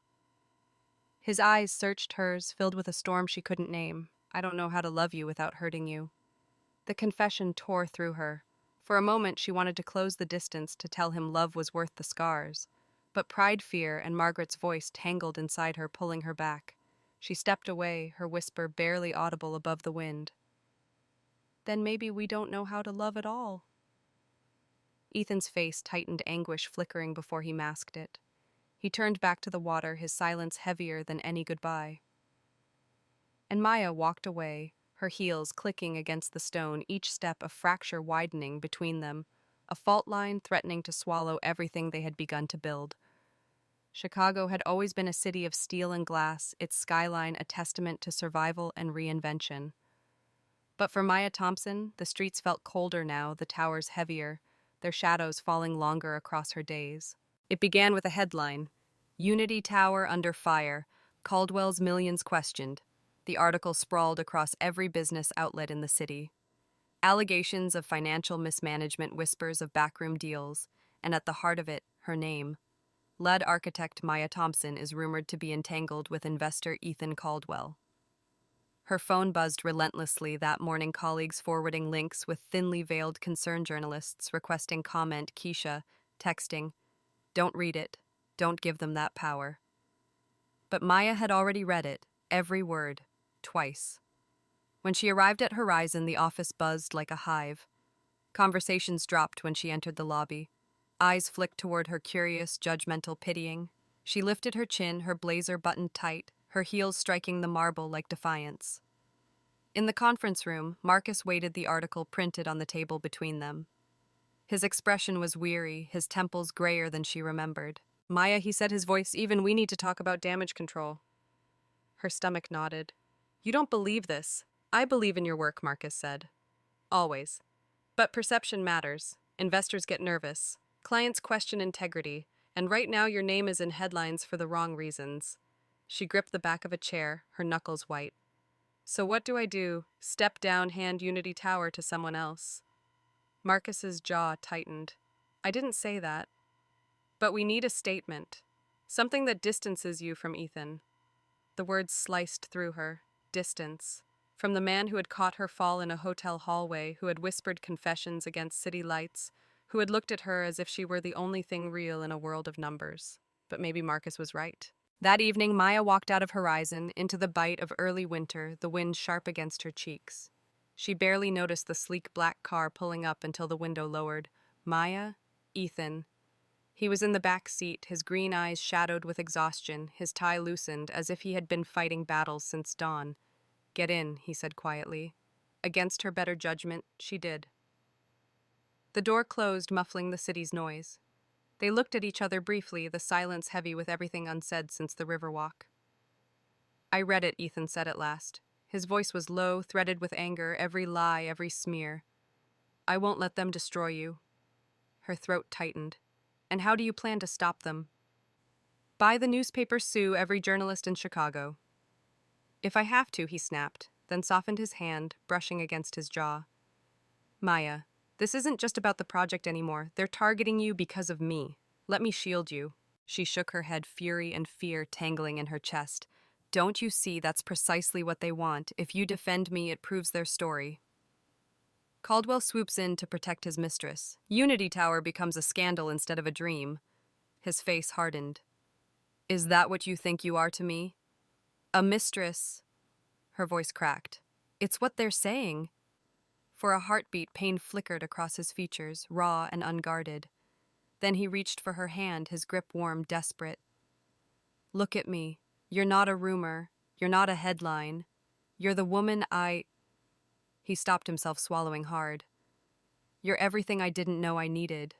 His eyes searched hers, filled with a storm she couldn't name. "I don't know how to love you without hurting you." The confession tore through her. For a moment she wanted to close the distance, to tell him love was worth the scars. But pride, fear, and Margaret's voice tangled inside her, pulling her back. She stepped away, her whisper barely audible above the wind. "Then maybe we don't know how to love at all." Ethan's face tightened, anguish flickering before he masked it. He turned back to the water, his silence heavier than any goodbye. And Maya walked away, her heels clicking against the stone, each step a fracture widening between them, a fault line threatening to swallow everything they had begun to build. Chicago had always been a city of steel and glass, its skyline a testament to survival and reinvention. But for Maya Thompson, the streets felt colder now, the towers heavier, their shadows falling longer across her days. It began with a headline: "Unity Tower Under Fire, Caldwell's Millions Questioned." The article sprawled across every business outlet in the city. Allegations of financial mismanagement, whispers of backroom deals, and at the heart of it, her name. Lead architect Maya Thompson is rumored to be entangled with investor Ethan Caldwell. Her phone buzzed relentlessly that morning, colleagues forwarding links with thinly veiled concerned journalists requesting comment, Keisha texting, "Don't read it. Don't give them that power." But Maya had already read it, every word, twice. When she arrived at Horizon, the office buzzed like a hive. Conversations dropped when she entered the lobby. Eyes flicked toward her, curious, judgmental, pitying. She lifted her chin, her blazer buttoned tight, her heels striking the marble like defiance. In the conference room, Marcus waited, the article printed on the table between them. His expression was weary, his temples grayer than she remembered. "Maya," he said, his voice even, "we need to talk about damage control." Her stomach nodded. "You don't believe this." "I believe in your work," Marcus said. "Always. But perception matters. Investors get nervous. Clients question integrity. And right now your name is in headlines for the wrong reasons." She gripped the back of a chair, her knuckles white. "So what do I do? Step down, hand Unity Tower to someone else?" Marcus's jaw tightened. "I didn't say that. But we need a statement. Something that distances you from Ethan." The words sliced through her. Distance. From the man who had caught her fall in a hotel hallway, who had whispered confessions against city lights, who had looked at her as if she were the only thing real in a world of numbers. But maybe Marcus was right. That evening, Maya walked out of Horizon into the bite of early winter, the wind sharp against her cheeks. She barely noticed the sleek black car pulling up until the window lowered. Maya, Ethan. He was in the back seat, his green eyes shadowed with exhaustion, his tie loosened as if he had been fighting battles since dawn. "Get in," he said quietly. Against her better judgment, she did. The door closed, muffling the city's noise. They looked at each other briefly, the silence heavy with everything unsaid since the Riverwalk. "I read it," Ethan said at last. His voice was low, threaded with anger, every lie, every smear. "I won't let them destroy you." Her throat tightened. "And how do you plan to stop them?" "Buy the newspaper, sue every journalist in Chicago." "If I have to," he snapped, then softened his hand, brushing against his jaw. "Maya, this isn't just about the project anymore. They're targeting you because of me. Let me shield you." She shook her head, fury and fear tangling in her chest. Don't you see that's precisely what they want? If you defend me, it proves their story. Caldwell swoops in to protect his mistress. Unity Tower becomes a scandal instead of a dream. His face hardened. Is that what you think you are to me? A mistress. Her voice cracked. It's what they're saying. For a heartbeat, pain flickered across his features, raw and unguarded. Then he reached for her hand, his grip warm, desperate. Look at me. You're not a rumor. You're not a headline. You're the woman I... He stopped himself, swallowing hard. You're everything I didn't know I needed.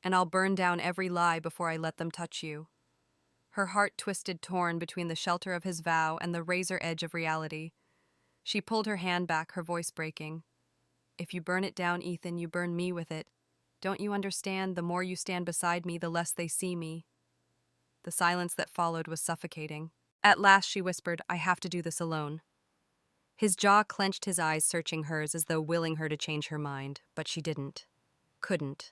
And I'll burn down every lie before I let them touch you. Her heart twisted, torn between the shelter of his vow and the razor edge of reality. She pulled her hand back, her voice breaking. If you burn it down, Ethan, you burn me with it. Don't you understand? The more you stand beside me, the less they see me. The silence that followed was suffocating. At last she whispered, I have to do this alone. His jaw clenched, his eyes searching hers as though willing her to change her mind, but she didn't. Couldn't.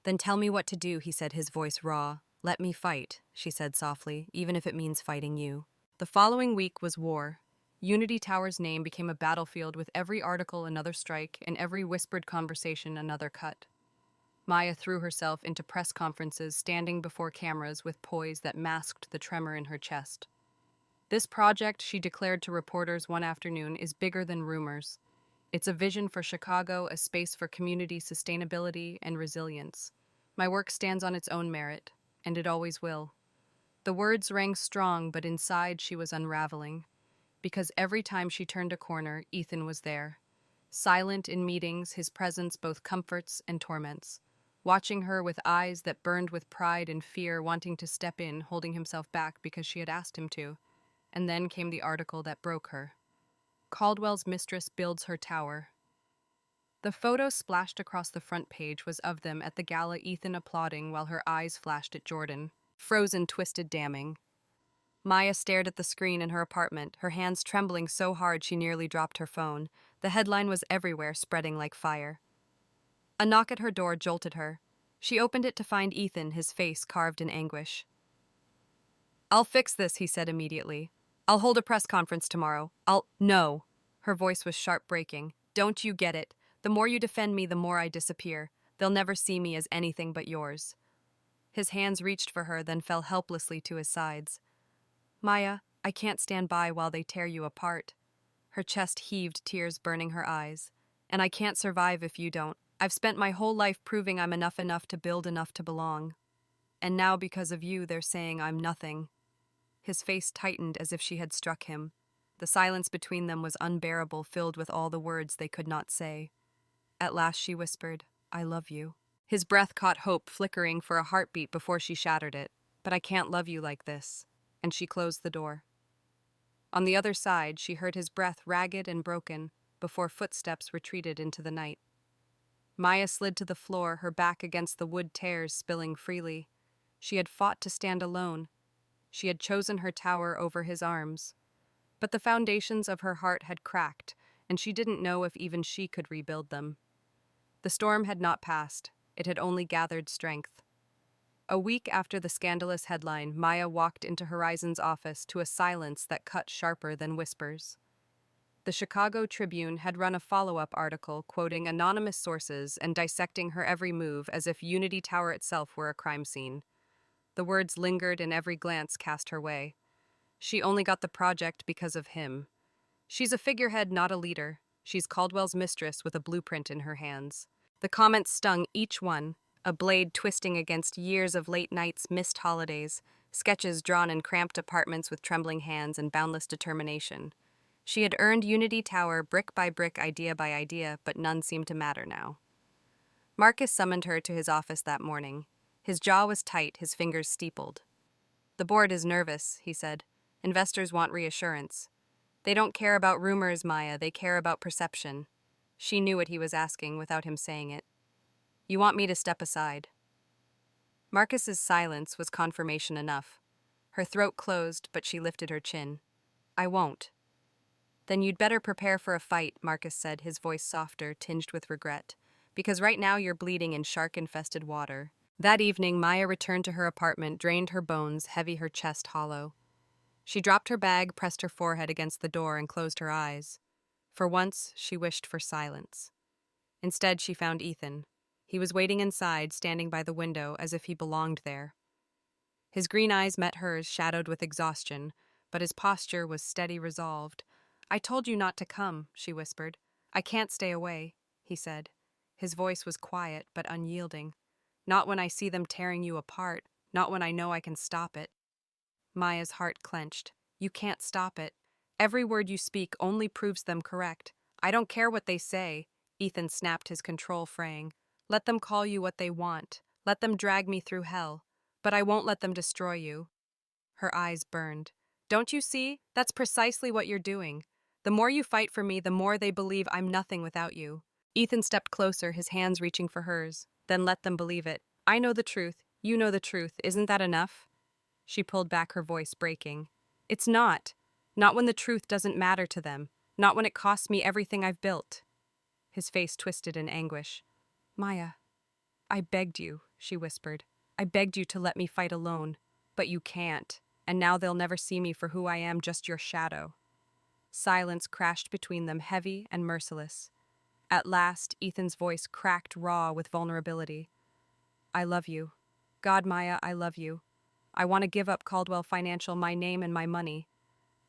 Then tell me what to do, he said, his voice raw. Let me fight, she said softly, even if it means fighting you. The following week was war. Unity Tower's name became a battlefield, with every article another strike and every whispered conversation another cut. Maya threw herself into press conferences, standing before cameras with poise that masked the tremor in her chest. This project, she declared to reporters one afternoon, is bigger than rumors. It's a vision for Chicago, a space for community sustainability and resilience. My work stands on its own merit, and it always will. The words rang strong, but inside she was unraveling. Because every time she turned a corner, Ethan was there. Silent in meetings, his presence both comforts and torments. Watching her with eyes that burned with pride and fear, wanting to step in, holding himself back because she had asked him to. And then came the article that broke her. Caldwell's mistress builds her tower. The photo splashed across the front page was of them at the gala, Ethan applauding while her eyes flashed at Jordan. Frozen, twisted, damning. Maya stared at the screen in her apartment, her hands trembling so hard she nearly dropped her phone. The headline was everywhere, spreading like fire. A knock at her door jolted her. She opened it to find Ethan, his face carved in anguish. I'll fix this, he said immediately. I'll hold a press conference tomorrow. No. Her voice was sharp, breaking. Don't you get it? The more you defend me, the more I disappear. They'll never see me as anything but yours. His hands reached for her, then fell helplessly to his sides. Maya, I can't stand by while they tear you apart. Her chest heaved, tears burning her eyes. And I can't survive if you don't. I've spent my whole life proving I'm enough to build enough to belong. And now because of you, they're saying I'm nothing. His face tightened as if she had struck him. The silence between them was unbearable, filled with all the words they could not say. At last she whispered, I love you. His breath caught hope, flickering for a heartbeat before she shattered it. But I can't love you like this. And she closed the door. On the other side, she heard his breath ragged and broken before footsteps retreated into the night. Maya slid to the floor, her back against the wood tears spilling freely. She had fought to stand alone. She had chosen her tower over his arms. But the foundations of her heart had cracked, and she didn't know if even she could rebuild them. The storm had not passed. It had only gathered strength. A week after the scandalous headline, Maya walked into Horizon's office to a silence that cut sharper than whispers. The Chicago Tribune had run a follow-up article quoting anonymous sources and dissecting her every move as if Unity Tower itself were a crime scene. The words lingered in every glance cast her way. She only got the project because of him. She's a figurehead, not a leader. She's Caldwell's mistress with a blueprint in her hands. The comments stung, each one, a blade twisting against years of late nights, missed holidays, sketches drawn in cramped apartments with trembling hands and boundless determination. She had earned Unity Tower brick by brick, idea by idea, but none seemed to matter now. Marcus summoned her to his office that morning. His jaw was tight, his fingers steepled. The board is nervous, he said. Investors want reassurance. They don't care about rumors, Maya, they care about perception. She knew what he was asking without him saying it. You want me to step aside? Marcus's silence was confirmation enough. Her throat closed, but she lifted her chin. I won't. Then you'd better prepare for a fight, Marcus said, his voice softer, tinged with regret. Because right now you're bleeding in shark-infested water. That evening, Maya returned to her apartment, drained her bones, heavy, her chest hollow. She dropped her bag, pressed her forehead against the door, and closed her eyes. For once, she wished for silence. Instead, she found Ethan. He was waiting inside, standing by the window as if he belonged there. His green eyes met hers, shadowed with exhaustion, but his posture was steady, resolved. "I told you not to come," she whispered. "I can't stay away," he said. His voice was quiet but unyielding. "Not when I see them tearing you apart, not when I know I can stop it." Maya's heart clenched. "You can't stop it. Every word you speak only proves them correct. I don't care what they say." Ethan snapped, his control fraying. "Let them call you what they want. Let them drag me through hell. But I won't let them destroy you." Her eyes burned. "Don't you see? That's precisely what you're doing. The more you fight for me, the more they believe I'm nothing without you." Ethan stepped closer, his hands reaching for hers. "Then let them believe it. I know the truth. You know the truth. Isn't that enough?" She pulled back, her voice breaking. "It's not. Not when the truth doesn't matter to them. Not when it costs me everything I've built." His face twisted in anguish. "Maya, I begged you," she whispered. "I begged you to let me fight alone. But you can't. And now they'll never see me for who I am, just your shadow." Silence crashed between them, heavy and merciless. At last, Ethan's voice cracked, raw with vulnerability. "I love you. God, Maya, I love you. I want to give up Caldwell Financial, my name and my money.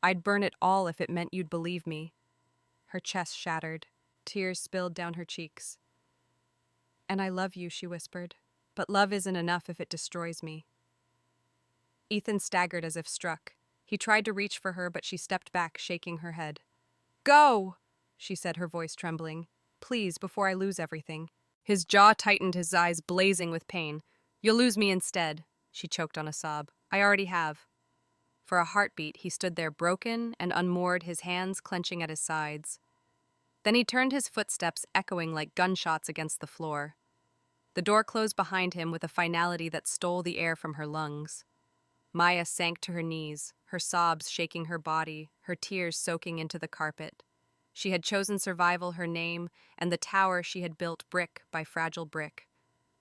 I'd burn it all if it meant you'd believe me." Her chest shattered. Tears spilled down her cheeks. "And I love you," she whispered. "But love isn't enough if it destroys me." Ethan staggered as if struck. He tried to reach for her, but she stepped back, shaking her head. "Go!" she said, her voice trembling. "Please, before I lose everything." His jaw tightened, his eyes blazing with pain. "You'll lose me instead," she choked on a sob. "I already have." For a heartbeat, he stood there broken and unmoored, his hands clenching at his sides. Then he turned, his footsteps echoing like gunshots against the floor. The door closed behind him with a finality that stole the air from her lungs. Maya sank to her knees, her sobs shaking her body, her tears soaking into the carpet. She had chosen survival, her name, and the tower she had built brick by fragile brick.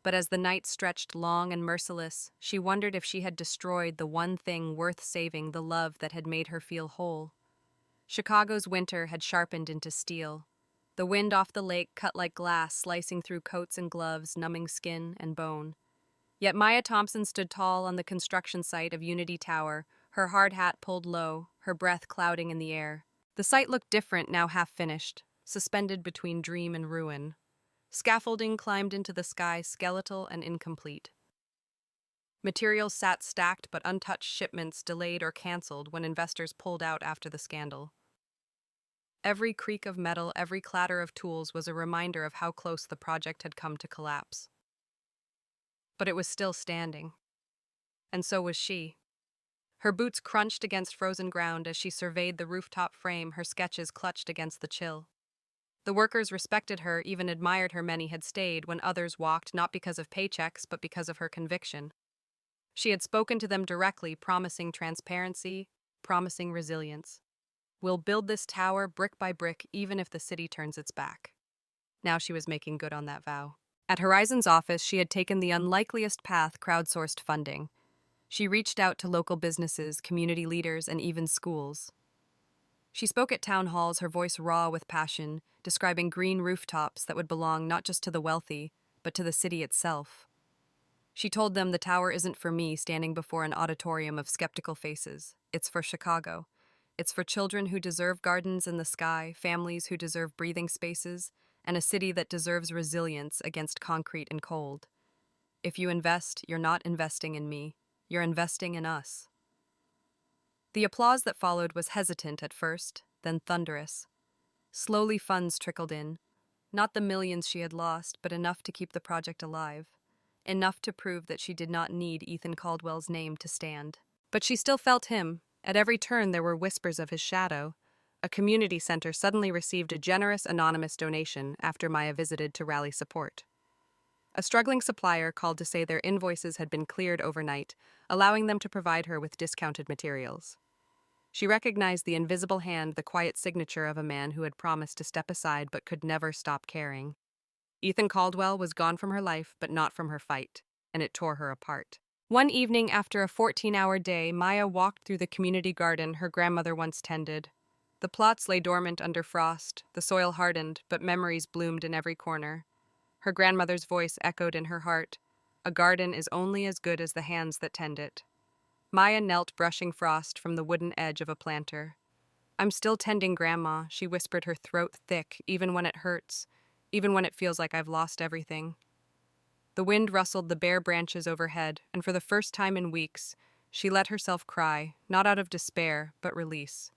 But as the night stretched long and merciless, she wondered if she had destroyed the one thing worth saving, the love that had made her feel whole. Chicago's winter had sharpened into steel. The wind off the lake cut like glass, slicing through coats and gloves, numbing skin and bone. Yet Maya Thompson stood tall on the construction site of Unity Tower, her hard hat pulled low, her breath clouding in the air. The site looked different, now half-finished, suspended between dream and ruin. Scaffolding climbed into the sky, skeletal and incomplete. Materials sat stacked, but untouched shipments delayed or canceled when investors pulled out after the scandal. Every creak of metal, every clatter of tools was a reminder of how close the project had come to collapse. But it was still standing. And so was she. Her boots crunched against frozen ground as she surveyed the rooftop frame, her sketches clutched against the chill. The workers respected her, even admired her. Many had stayed when others walked, not because of paychecks, but because of her conviction. She had spoken to them directly, promising transparency, promising resilience. "We'll build this tower brick by brick, even if the city turns its back." Now she was making good on that vow. At Horizon's office, she had taken the unlikeliest path, crowdsourced funding. She reached out to local businesses, community leaders, and even schools. She spoke at town halls, her voice raw with passion, describing green rooftops that would belong not just to the wealthy, but to the city itself. She told them, "The tower isn't for me standing before an auditorium of skeptical faces. It's for Chicago. It's for children who deserve gardens in the sky, families who deserve breathing spaces, and a city that deserves resilience against concrete and cold. If you invest, you're not investing in me. You're investing in us." The applause that followed was hesitant at first, then thunderous. Slowly funds trickled in. Not the millions she had lost, but enough to keep the project alive. Enough to prove that she did not need Ethan Caldwell's name to stand. But she still felt him. At every turn there were whispers of his shadow. A community center suddenly received a generous anonymous donation after Maya visited to rally support. A struggling supplier called to say their invoices had been cleared overnight, allowing them to provide her with discounted materials. She recognized the invisible hand, the quiet signature of a man who had promised to step aside but could never stop caring. Ethan Caldwell was gone from her life, but not from her fight, and it tore her apart. One evening after a 14-hour day, Maya walked through the community garden her grandmother once tended. The plots lay dormant under frost, the soil hardened, but memories bloomed in every corner. Her grandmother's voice echoed in her heart. A garden is only as good as the hands that tend it. Maya knelt, brushing frost from the wooden edge of a planter. "I'm still tending, Grandma," she whispered, her throat thick, "even when it hurts, even when it feels like I've lost everything." The wind rustled the bare branches overhead, and for the first time in weeks, she let herself cry, not out of despair, but release.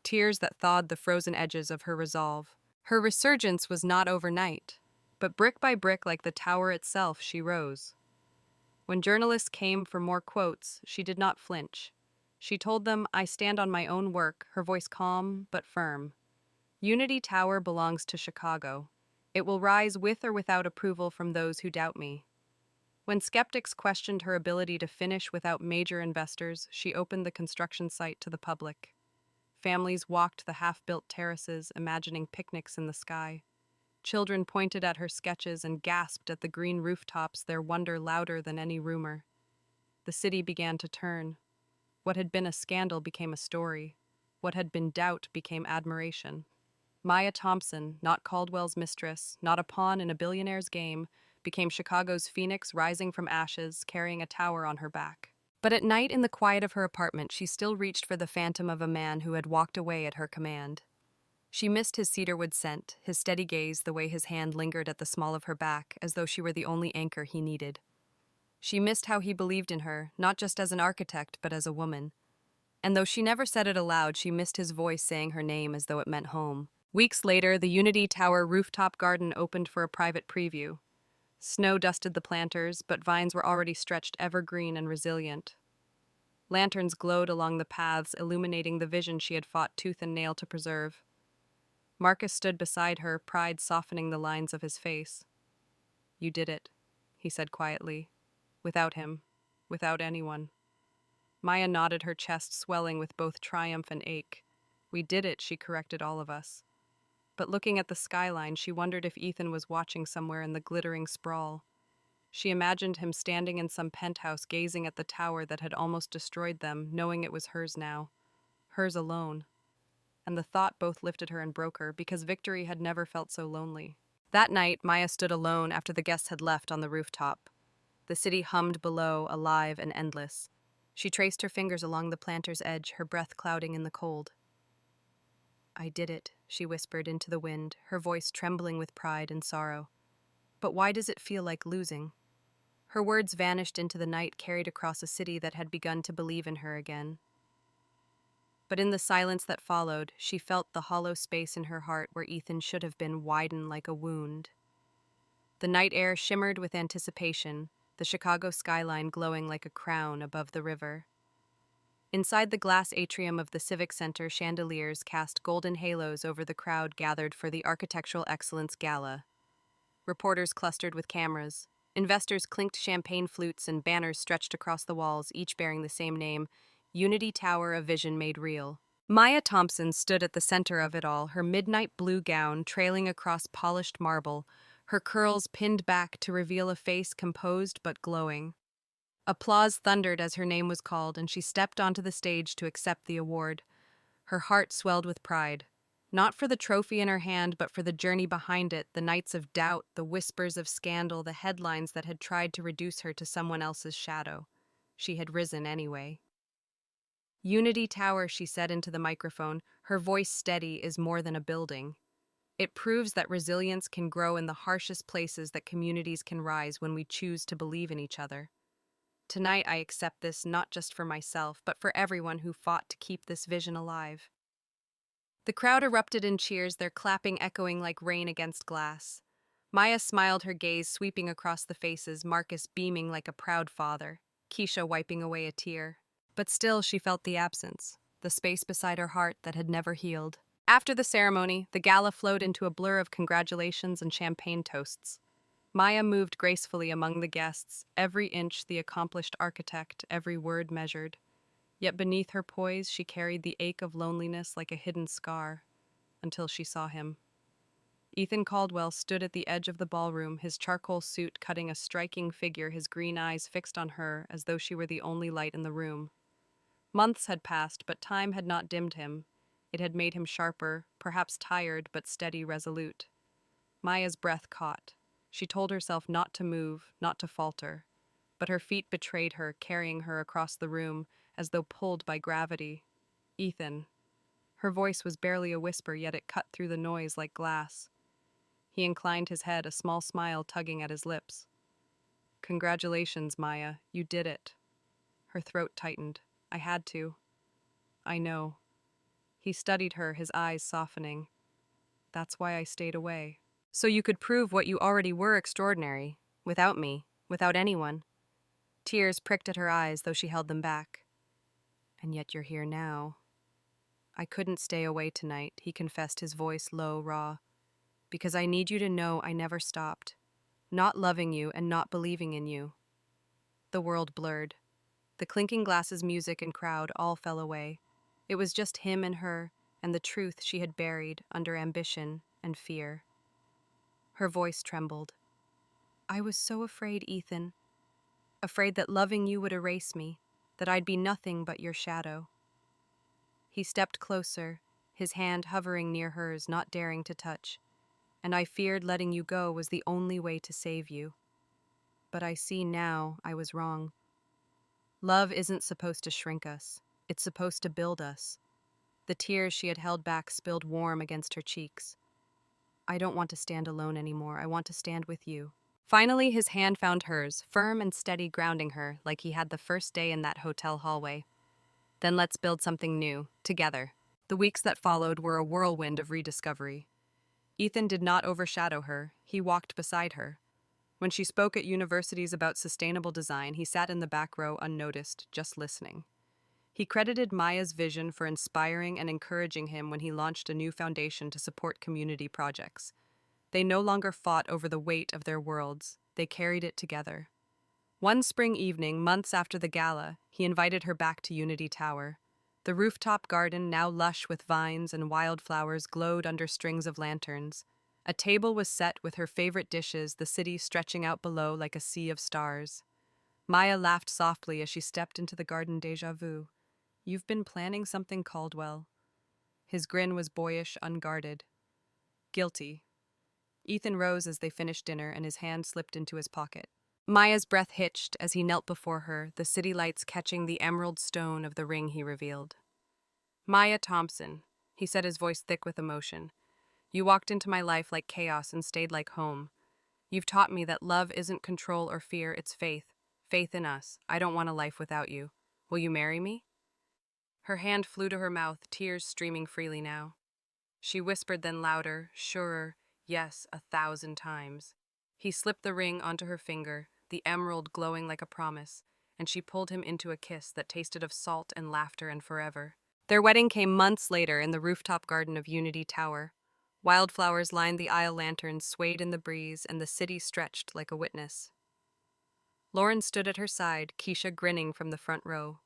Tears that thawed the frozen edges of her resolve. Her resurgence was not overnight, but brick by brick, like the tower itself, she rose. When journalists came for more quotes, she did not flinch. She told them, "I stand on my own work," her voice calm but firm. "Unity Tower belongs to Chicago. It will rise with or without approval from those who doubt me." When skeptics questioned her ability to finish without major investors, she opened the construction site to the public. Families walked the half-built terraces, imagining picnics in the sky. Children pointed at her sketches and gasped at the green rooftops, their wonder louder than any rumor. The city began to turn. What had been a scandal became a story. What had been doubt became admiration. Maya Thompson, not Caldwell's mistress, not a pawn in a billionaire's game, became Chicago's phoenix rising from ashes, carrying a tower on her back. But at night, in the quiet of her apartment, she still reached for the phantom of a man who had walked away at her command. She missed his cedarwood scent, his steady gaze, the way his hand lingered at the small of her back, as though she were the only anchor he needed. She missed how he believed in her, not just as an architect, but as a woman. And though she never said it aloud, she missed his voice saying her name as though it meant home. Weeks later, the Unity Tower rooftop garden opened for a private preview. Snow dusted the planters, but vines were already stretched evergreen and resilient. Lanterns glowed along the paths, illuminating the vision she had fought tooth and nail to preserve. Marcus stood beside her, pride softening the lines of his face. "You did it," he said quietly. "Without him. Without anyone." Maya nodded, her chest swelling with both triumph and ache. "We did it," she corrected all of us. But looking at the skyline, she wondered if Ethan was watching somewhere in the glittering sprawl. She imagined him standing in some penthouse, gazing at the tower that had almost destroyed them, knowing it was hers now. Hers alone. And the thought both lifted her and broke her, because victory had never felt so lonely. That night, Maya stood alone after the guests had left on the rooftop. The city hummed below, alive and endless. She traced her fingers along the planter's edge, her breath clouding in the cold. "I did it," she whispered into the wind, her voice trembling with pride and sorrow. "But why does it feel like losing?" Her words vanished into the night, carried across a city that had begun to believe in her again. But in the silence that followed, she felt the hollow space in her heart where Ethan should have been widen like a wound. The night air shimmered with anticipation, the Chicago skyline glowing like a crown above the river. Inside the glass atrium of the Civic Center, chandeliers cast golden halos over the crowd gathered for the Architectural Excellence Gala. Reporters clustered with cameras. Investors clinked champagne flutes, and banners stretched across the walls, each bearing the same name: Unity Tower, a vision made real. Maya Thompson stood at the center of it all, her midnight blue gown trailing across polished marble, her curls pinned back to reveal a face composed but glowing. Applause thundered as her name was called, and she stepped onto the stage to accept the award. Her heart swelled with pride. Not for the trophy in her hand, but for the journey behind it, the nights of doubt, the whispers of scandal, the headlines that had tried to reduce her to someone else's shadow. She had risen anyway. "Unity Tower," she said into the microphone, her voice steady, "is more than a building. It proves that resilience can grow in the harshest places, that communities can rise when we choose to believe in each other. Tonight I accept this not just for myself, but for everyone who fought to keep this vision alive." The crowd erupted in cheers, their clapping echoing like rain against glass. Maya smiled, her gaze sweeping across the faces, Marcus beaming like a proud father, Keisha wiping away a tear. But still she felt the absence, the space beside her heart that had never healed. After the ceremony, the gala flowed into a blur of congratulations and champagne toasts. Maya moved gracefully among the guests, every inch the accomplished architect, every word measured. Yet beneath her poise, she carried the ache of loneliness like a hidden scar, until she saw him. Ethan Caldwell stood at the edge of the ballroom, his charcoal suit cutting a striking figure, his green eyes fixed on her as though she were the only light in the room. Months had passed, but time had not dimmed him. It had made him sharper, perhaps tired, but steady, resolute. Maya's breath caught. She told herself not to move, not to falter. But her feet betrayed her, carrying her across the room, as though pulled by gravity. Ethan. Her voice was barely a whisper, yet it cut through the noise like glass. He inclined his head, a small smile tugging at his lips. Congratulations, Maya. You did it. Her throat tightened. I had to. I know. He studied her, his eyes softening. That's why I stayed away. So you could prove what you already were extraordinary. Without me. Without anyone. Tears pricked at her eyes, though she held them back. And yet you're here now. I couldn't stay away tonight, he confessed, his voice low, raw. Because I need you to know I never stopped. Not loving you and not believing in you. The world blurred. The clinking glasses, music, and crowd all fell away. It was just him and her, and the truth she had buried under ambition and fear. Her voice trembled. I was so afraid, Ethan. Afraid that loving you would erase me, that I'd be nothing but your shadow. He stepped closer, his hand hovering near hers, not daring to touch. And I feared letting you go was the only way to save you. But I see now I was wrong. Love isn't supposed to shrink us. It's supposed to build us. The tears she had held back spilled warm against her cheeks. I don't want to stand alone anymore. I want to stand with you. Finally, his hand found hers, firm and steady, grounding her like he had the first day in that hotel hallway. Then let's build something new, together. The weeks that followed were a whirlwind of rediscovery. Ethan did not overshadow her. He walked beside her. When she spoke at universities about sustainable design, he sat in the back row unnoticed, just listening. He credited Maya's vision for inspiring and encouraging him when he launched a new foundation to support community projects. They no longer fought over the weight of their worlds. They carried it together. One spring evening, months after the gala, he invited her back to Unity Tower. The rooftop garden, now lush with vines and wildflowers, glowed under strings of lanterns. A table was set with her favorite dishes, the city stretching out below like a sea of stars. Maya laughed softly as she stepped into the garden. Déjà vu. You've been planning something, Caldwell. His grin was boyish, unguarded. Guilty. Ethan rose as they finished dinner, and his hand slipped into his pocket. Maya's breath hitched as he knelt before her, the city lights catching the emerald stone of the ring he revealed. Maya Thompson, he said, his voice thick with emotion. You walked into my life like chaos and stayed like home. You've taught me that love isn't control or fear, it's faith. Faith in us. I don't want a life without you. Will you marry me? Her hand flew to her mouth, tears streaming freely now. She whispered, then louder, surer, yes, 1,000 times. He slipped the ring onto her finger, the emerald glowing like a promise, and she pulled him into a kiss that tasted of salt and laughter and forever. Their wedding came months later in the rooftop garden of Unity Tower. Wildflowers lined the aisle, lanterns swayed in the breeze, and the city stretched like a witness. Lauren stood at her side, Keisha grinning from the front row.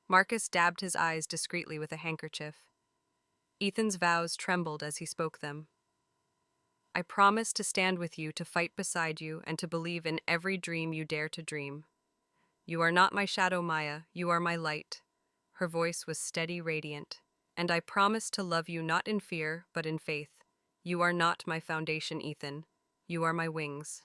Marcus dabbed his eyes discreetly with a handkerchief. Ethan's vows trembled as he spoke them. I promise to stand with you, to fight beside you, and to believe in every dream you dare to dream. You are not my shadow, Maya, you are my light. Her voice was steady, radiant. And I promise to love you not in fear, but in faith. You are not my foundation, Ethan. You are my wings.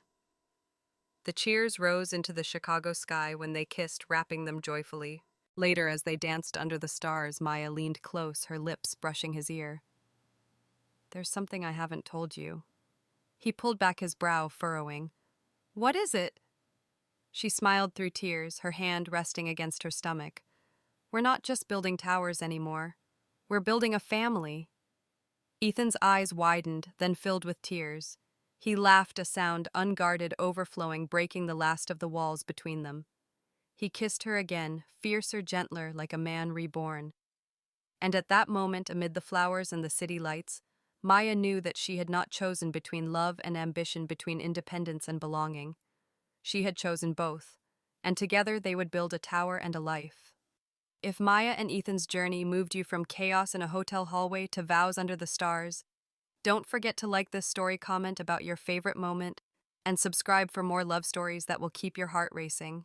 The cheers rose into the Chicago sky when they kissed, wrapping them joyfully. Later, as they danced under the stars, Maya leaned close, her lips brushing his ear. There's something I haven't told you. He pulled back his brow, furrowing. What is it? She smiled through tears, her hand resting against her stomach. We're not just building towers anymore. We're building a family. Ethan's eyes widened, then filled with tears. He laughed, a sound unguarded, overflowing, breaking the last of the walls between them. He kissed her again, fiercer, gentler, like a man reborn. And at that moment, amid the flowers and the city lights, Maya knew that she had not chosen between love and ambition, between independence and belonging. She had chosen both, and together they would build a tower and a life. If Maya and Ethan's journey moved you from chaos in a hotel hallway to vows under the stars, Don't forget to like this story, comment about your favorite moment, and subscribe for more love stories that will keep your heart racing.